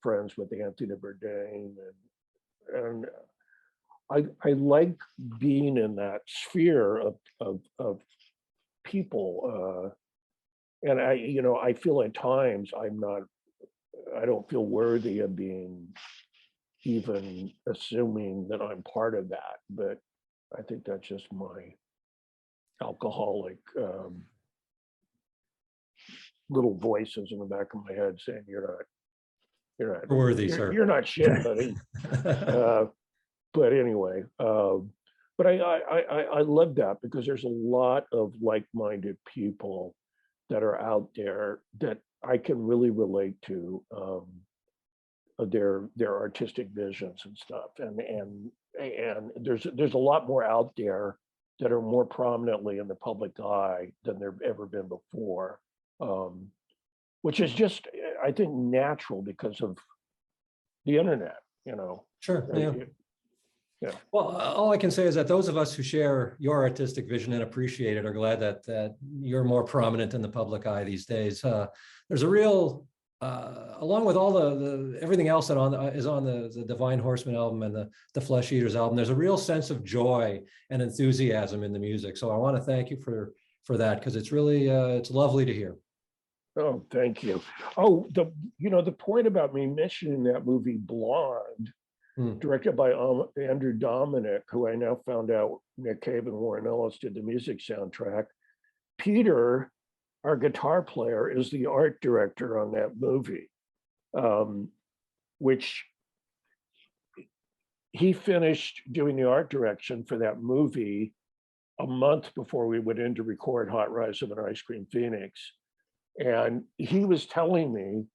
Speaker 2: friends with Anthony Bourdain, and I like being in that sphere of people. And I feel at times I don't feel worthy of being even assuming that I'm part of that, but I think that's just my alcoholic little voices in the back of my head saying you're
Speaker 1: Worthy, sir.
Speaker 2: you're not shit, buddy. But anyway, but I love that because there's a lot of like-minded people that are out there that I can really relate to their artistic visions and stuff, and there's a lot more out there that are more prominently in the public eye than there've ever been before, which is just, I think, natural because of the internet,
Speaker 1: Sure, yeah.
Speaker 2: Yeah.
Speaker 1: Well, all I can say is that those of us who share your artistic vision and appreciate it are glad that you're more prominent in the public eye these days. There's a real, along with all the everything else that is on the Divine Horsemen album and the Flesh Eaters album, there's a real sense of joy and enthusiasm in the music. So I want to thank you for that, because it's really it's lovely to hear.
Speaker 2: Oh, thank you. Oh, the point about me mentioning that movie Blonde, directed by Andrew Dominic, who I now found out Nick Cave and Warren Ellis did the music soundtrack. Peter, our guitar player, is the art director on that movie, which he finished doing the art direction for that movie a month before we went in to record Hot Rise of an Ice Cream Phoenix. And he was telling me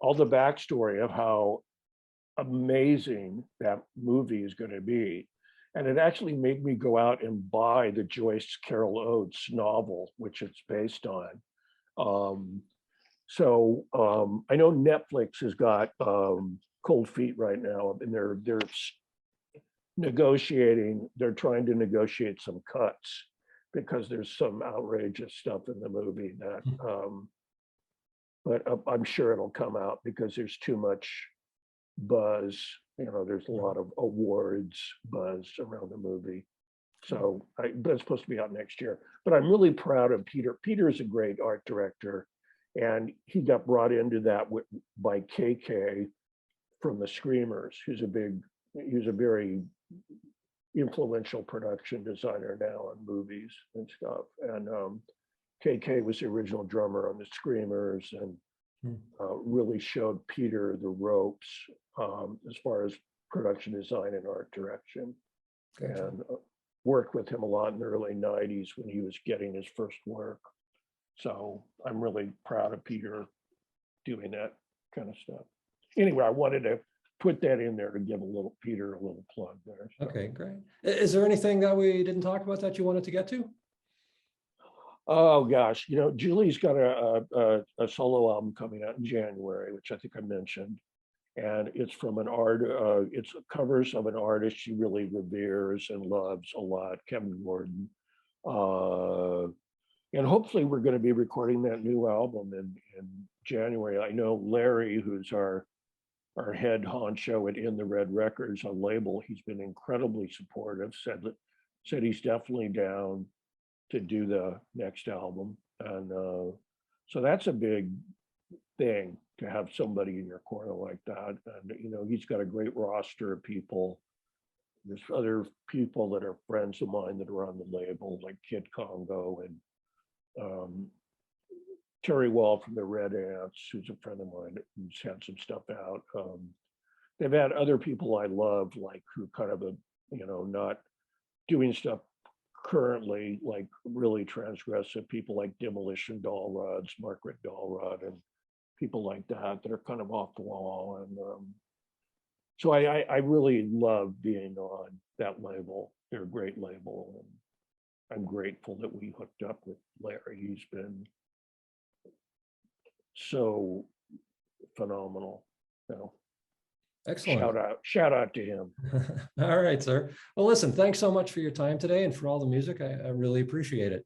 Speaker 2: all the backstory of how amazing that movie is going to be. And it actually made me go out and buy the Joyce Carol Oates novel, which it's based on. I know Netflix has got Cold Feet right now, and they're trying to negotiate some cuts because there's some outrageous stuff in the movie that, but I'm sure it'll come out because there's too much buzz. There's a lot of awards buzz around the movie. So that's supposed to be out next year. But I'm really proud of Peter. Peter is a great art director, and he got brought into that by KK from the Screamers, who's a very influential production designer now on movies and stuff. And KK was the original drummer on the Screamers, and really showed Peter the ropes as far as production design and art direction. Gotcha. And worked with him a lot in the early 90s when he was getting his first work. So I'm really proud of Peter doing that kind of stuff. Anyway, I wanted to put that in there to give Peter a little plug there. So.
Speaker 1: Okay, great. Is there anything that we didn't talk about that you wanted to get to?
Speaker 2: Oh gosh, Julie's got a solo album coming out in January, which I think I mentioned, and it's from it's covers of an artist she really reveres and loves a lot, Kevin Gordon. And hopefully we're going to be recording that new album in January. I know Larry, who's our head honcho at In the Red Records, on label, he's been incredibly supportive, said he's definitely down to do the next album. And so that's a big thing, to have somebody in your corner like that. And he's got a great roster of people. There's other people that are friends of mine that are on the label, like Kid Congo and Terry Wall from the Red Ants, who's a friend of mine who's had some stuff out. They've had other people I love, like, who kind of not doing stuff currently, like really transgressive people like Demolition Dollrods, Margaret Dollrod, and people like that are kind of off the wall. And So I really love being on that label. They're a great label, and I'm grateful that we hooked up with Larry. He's been so phenomenal. So
Speaker 1: Excellent.
Speaker 2: shout out to him.
Speaker 1: All right, sir. Well, listen, thanks so much for your time today and for all the music. I really appreciate it.